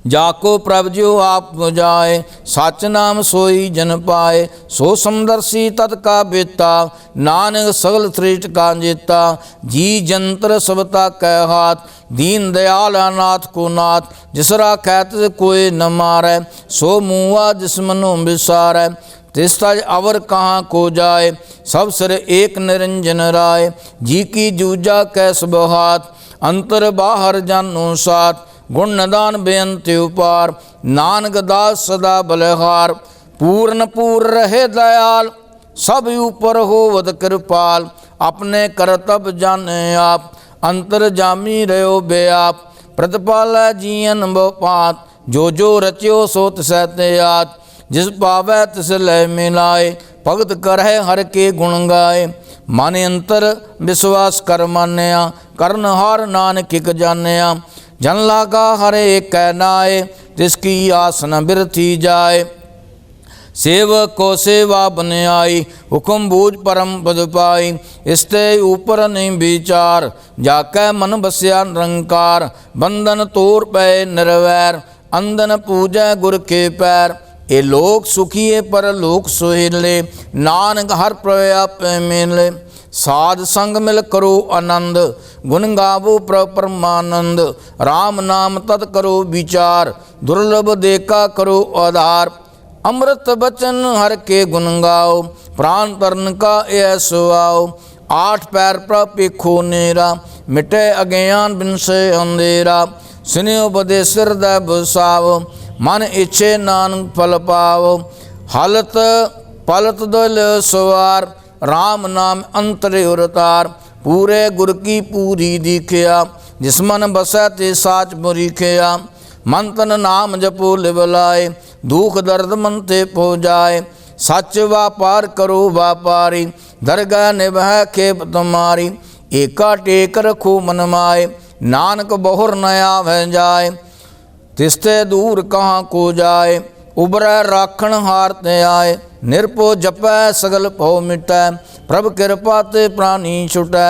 Speaker 1: जाको प्रभ जो आप जाए सच नाम सोई जन पाए। सो समदर्शी तत्का बेता नानक सगल श्रेष्ठ का जेता। जी जंत्र सबता कै हाथ दीन दयाल अनाथ को नाथ। जिस राखैत कोई न मारै सो मुआ जिस मनो विसारै। तिस तज अवर कहाँ को जाए सब सिर एक निरंजन राय। जी की जूजा कैस बहात अंतर बाहर जानो साथ। गुण नदान बेअंत उपार नानक दास सदा बलहार। पूर्ण पूर्ण रहे दयाल सब ऊपर होवत कृपाल। अपने करतब जाने आप अंतर जामी रहो बेआप। प्रतिपाल जीवन पात जो रच्यो सो तिसै ते याद। जिस पावै तिस लय मिलाए भगत करहे हर के गुण गाए। मन अंतर विश्वास कर मान्या करन हार नानक इक जान्या। जन लागा हर एक नाए तिसकी आस न बिरथी जाए। सेवक को सेवा बन आई हुक्म बूझ परम पद पाई। इसते ऊपर नहीं विचार जाकै मन बस्या निरंकार। बंधन तोड़ पै निर्वैर अंधन पूजै गुर के पैर। ये लोक सुखिए पर लोक सोहेले नानक हर प्रव्याप मेले। साध संग मिल करो आनंद गुण गावो परमानंद। राम नाम तत् करो विचार दुर्लभ देखा करो आधार। अमृत बचन हर के गुण गाओ प्राण तरन का ऐसो आओ। आठ पैर पर पेखो नेरा मिटे अज्ञान बिन से अंधेरा। सुनियो उपदेश हृदय बसाओ मन इच्छे नानक फल पाओ। हलत पलत दल सवार राम नाम अंतरे उरतार। पूरे गुर की पूरी दिखिया जिस मन बसै ते साच मुरीखिया। मन तन नाम जपो लिबलाए दुख दर्द मन ते पो जाए। सच व्यापार करो व्यापारी दरगाह निभह खेप तुम्हारी। एका टेक रखो मन माए नानक बहुर नया भय जाए। तिसते दूर कहाँ को जाए उबरै राखण हार ते आए। निरपो जपै सगल भौ मिटै प्रभ कृपा ते प्राणी छुटै।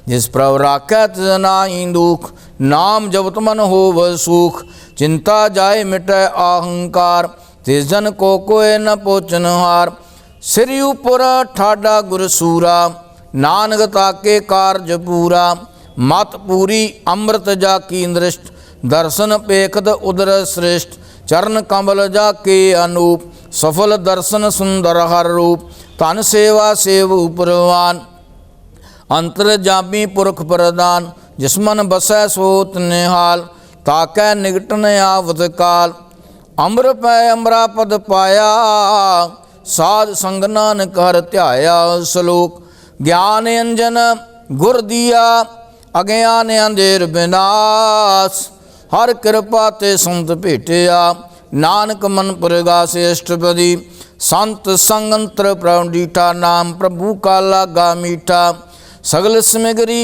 Speaker 1: जिस प्रभ राखै तिस नाहीं दुख नाम जपत मन होव सुख। चिंता जाए मिटै अहंकार तिस जन को कोय न पोचन हार। सिर उपर ठाडा गुर सूरा नानक ताके कारज पूरा। मत पूरी अमृत जाकी दृष्ट दर्शन पेखद उदर श्रेष्ठ। चरण कमल जाके अनूप सफल दर्शन सुंदर हर रूप। तन सेवा सेव उपरवान अंतर जामी पुरख प्रदान। जिसमन बसै सोत निहाल ताकै निगटन आवत काल। अमर पै अमरा पद पाया साध संग नानक हर ध्याया। श्लोक ज्ञान अंजन गुर दिया, अज्ञान अंधेर विनाश। हर कृपा ते संत भेटिया, नानक मन प्रगासे अष्टपदी। संत संगंत्र प्रभु डीठा, नाम प्रभु का लागा मीठा। सगल सिमगरी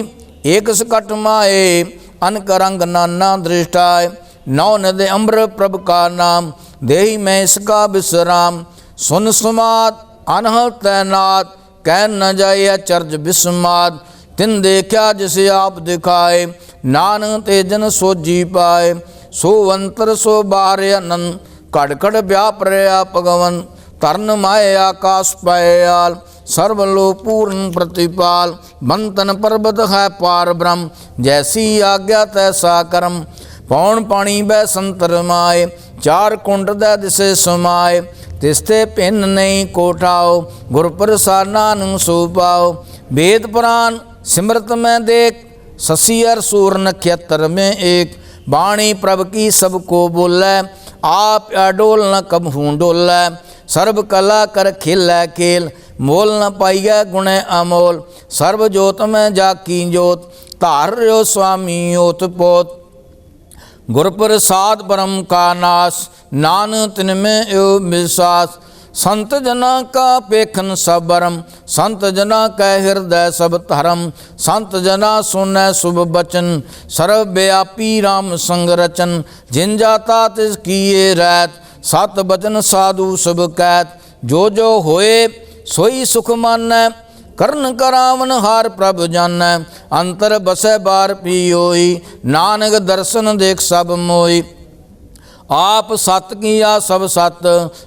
Speaker 1: एक सकट माए, अनक रंग नाना दृष्टाय। नौ नद अम्र प्रभ का नाम, देहि में इसका विश्राम। सुन सुमात अनहल तैनात, कह न जाए अचर्ज विस्मात। तिन देखा जिसे आप दिखाए, नानक ते जन सोजी पाए। सो अंतर सो बाहर अनंत, कड़ कड़ व्याप रहा भगवन। तरण माए आकाश पायाल, सर्वलो पूर्ण प्रतिपाल। बंतन पर्वत है पार ब्रह्म, जैसी आज्ञा तैसा कर्म। पौन पानी बह संतर माए, चार कुंड दै दिसे समाए। तिस्ते भिन्न नहीं कोठाओ, गुर प्रसाद नानक सो पाओ। वेद पुराण सिमरत में देख, शशि और सूर्य नक्षत्र में एक। वाणी प्रभ की सबको बोलै, आप अडोल न कबहू डोलै। सर्व कला कर खेलै खेल, मोल न पाइय गुण अमोल। सर्व जोत में जाकी जोत, धार रहो स्वामी ओत पोत। गुर प्रसाद ब्रह्म का नाश, नानक तिन में यो विश्वास। संत जना का पेखन सब बरम, संत जना का हृदय सब धर्म। संत जना सुनै शुभ बचन, सर्वव्यापी राम संग रचन। जिन जाता तिस किए रैत, सत बचन साधु सब कैत। जो जो होए सोई सुख मानै, करण करावन हार प्रभ जानै। अंतर बसै बार पियोई, नानक दर्शन देख सब मोई। आप सत किया सब सत,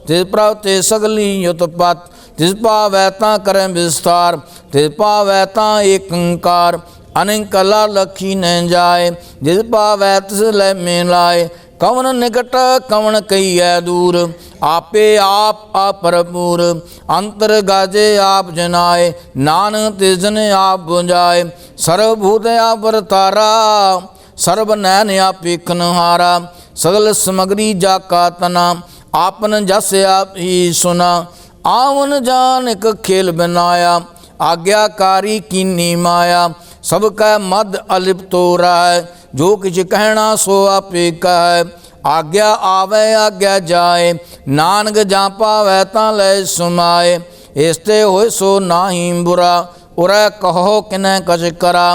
Speaker 1: तिस प्रभ ते सगली उत्पत। तिस पावै तां करै विस्तार, तिस पावै तां एक ओंकार। अनेक कला लखी न जाए, जिस पावै तिस लै मिलाए। कवन निकट कवन कहिए दूर, आपे आप अपरपूर। अंतर गाजे आप जनाए, नानक तिस जन आप बुझाए। सर्वभूत आप तारा, सर्व नैन आप पेखनहारा। सगल समग्री जाका तना, आपन जस आप ही सुना। आवन जान एक खेल बनाया, आज्ञाकारी कीनी माया। सबका मद अलिप्त हो रहा है, जो किछ कहना सो आपे कहे। आज्ञा आवे आज्ञा जाए, नानक जा पावै तां लै सुमाए। इसते होए सो नाही बुरा, उरै कहो किनै कछ करा।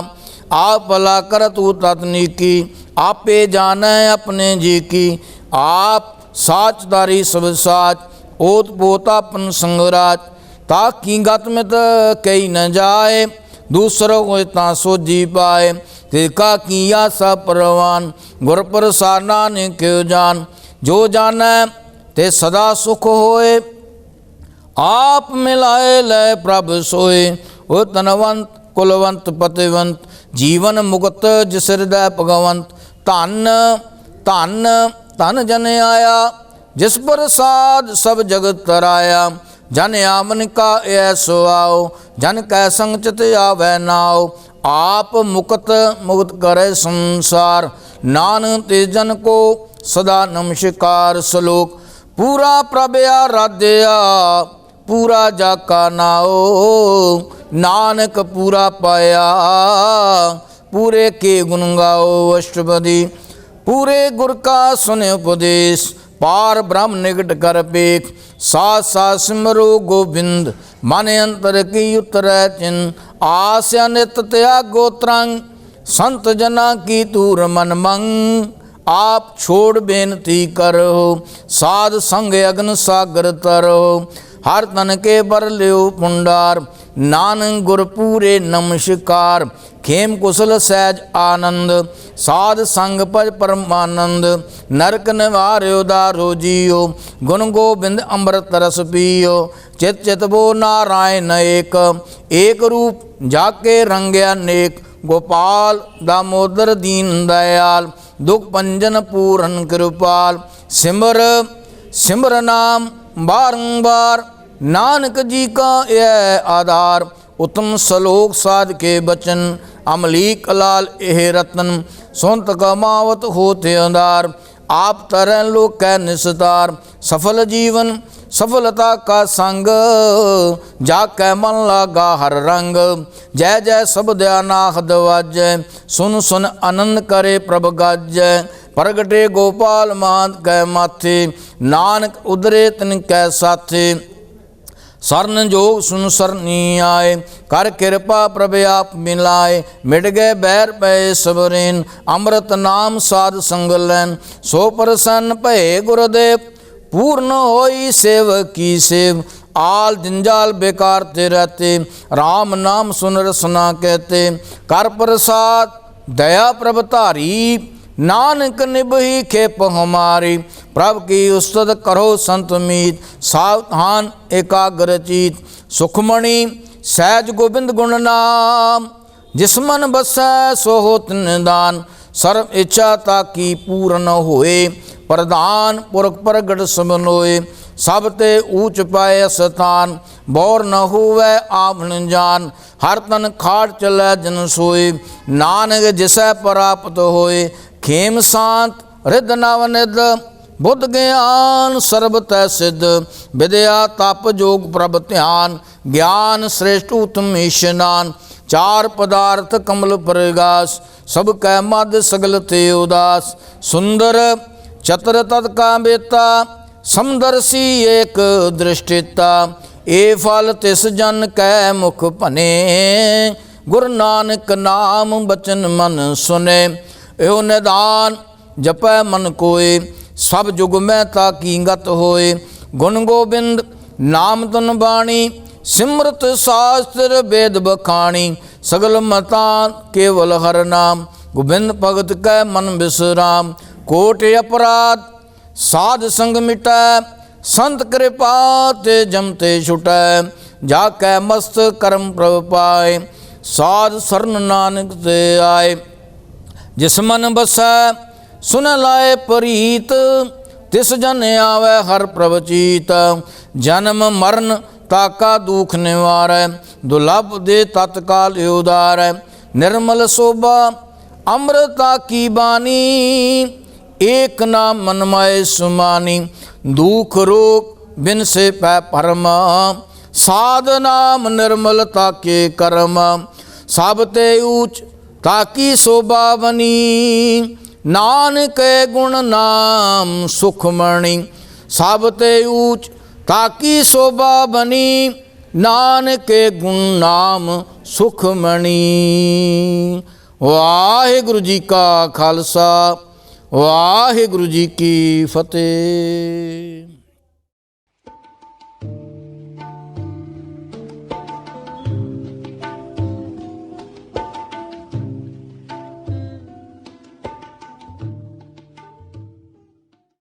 Speaker 1: आप भला कर तू ततनीकी, आपे जानै अपने जी की। आप साचदारी सब साच, ओत पोत अपन संगराज। ताकि गत में कई न जाए, दूसरों को ता सोजी पाए। तिका किया सब परवान, गुर प्रसाद नानक क्यों जान। जो जानै ते सदा सुख होए, आप मिलाए लै प्रभ सोए। ओ तनवंत कुलवंत पतिवंत, जीवन मुक्त जिस हृदय भगवंत। धन धन धन जन आया, जिस प्रसाद सब जगत तराया। जन आमन का ऐसो आओ, जन कै संग चित आवे नाओ। आप मुक्त मुक्त करे संसार, नानक ते जन को सदा नमस्कार। श्लोक पूरा प्रभ आराध्या, पूरा जाका नाओ। नानक पूरा पाया, पूरे के गुण गाओ अष्टपदी। पूरे गुर का सुने उपदेश, पार ब्रह्म निकट कर पेख। साथ साथ सिमरो गोविंद, मन अंतर की उतर चिन्ह। आस्या नित त्यागो त्रंग, संत जना की दूर मन मंग। आप छोड़ बेनती करो, साध संग अग्न सागर तरो। हर तन के बर लियो पुंडार, नानक गुर पूरे नमस्कार। खेम कुशल सहज आनंद, साध संग पज परमानंद। नरक निवार्यो दारो जियो, गुण गोबिंद अमृत रस पियो। चित चित वो नारायण एक, एक रूप जाके रंग्या नेक। गोपाल दामोदर दीन दयाल, दुख पंजन पूरन कृपाल। सिमर सिमर नाम बारंबार, नानक जी का यह आधार। उत्तम श्लोक साध के बचन, अमलीक लाल एह रतन। सुनत कमावत होते अंधार, आप तरह लोक कै निस्तार। सफल जीवन सफलता का संग, जाकै मन लागा हर रंग। जय जय शब्द अनाहद वाजै, सुन सुन आनंद करे प्रभ गाजै। प्रगटे गोपाल मान कै माथे, नानक उदरे तिन कै साथे। सरन जोग सुन सरनी आए, कर कृपा प्रभ आप मिलाए। मिट गए बैर पै सबरेन, अमृत नाम साध संग लैन। सो प्रसन्न भये गुरुदेव, पूर्ण होई सेवक की सेव। आल जंजाल बेकार ते रहते, राम नाम सुन रसना कहते। कर प्रसाद दया प्रभ धारी, नानक निभही खेप हमारी। प्रभ की उस्तत करो संत मीत, सावधान एकाग्र चित। सुखमणि सहज गोबिंद गुण नाम, जिस मन बसै सो होत निदान। सर्व इच्छा ताकी पूर्ण होए, प्रधान पुरख प्रगट सब नोए। सब ते ऊंच पाए स्थान, बौर न हुवै आवण जान। हर तन खाट चलै जन सोए, नानक जिसै प्राप्त होए। खेम शांत रिद नवनिध, बुद्ध ज्ञान सर्ब तै सिद्ध। विद्या तप जोग प्रभ ध्यान, ज्ञान श्रेष्ठ उत्तम ईशनान। चार पदार्थ कमल प्रगास, सब कै मद सगल ते उदास। सुंदर चतर तद का बेता, समदर्शी एक दृष्टिता। ए फल तिस जन कै मुख भने, गुरु नानक नाम बचन मन सुने। एहो निदान जपै मन कोय, सब जुग में ताकी गत होए। गुण गोबिंद नाम तन बाणी, सिमरत शास्त्र वेद बखाणी। सगल मता केवल हर नाम, गोबिंद भगत कै मन विश्राम। कोट अपराध साध संग मिटै, संत कृपा ते जमते छुटै। जाकै मस्त कर्म प्रभ पाए, साध शरण नानक ते आए। जिस मन बसै सुन लाए प्रीत, तिस जन आवे हर प्रभ चीत। जन्म मरण ताका दुख निवारै, दुर्लभ दे तत्काल उदारै। निर्मल शोभा अमृता की बानी, एक नाम मन माय सुमानी। दुख रोग बिन से पै परम, साध नाम निर्मलता के कर्म। सब ते ऊच ताकी शोभा बनी, नानक गुण नाम सुखमणि। सब ते ऊच ताकी शोभा बनी, नानक गुण नाम सुखमणि। वाहिगुरु जी का खालसा, वाहिगुरु जी की फतेह।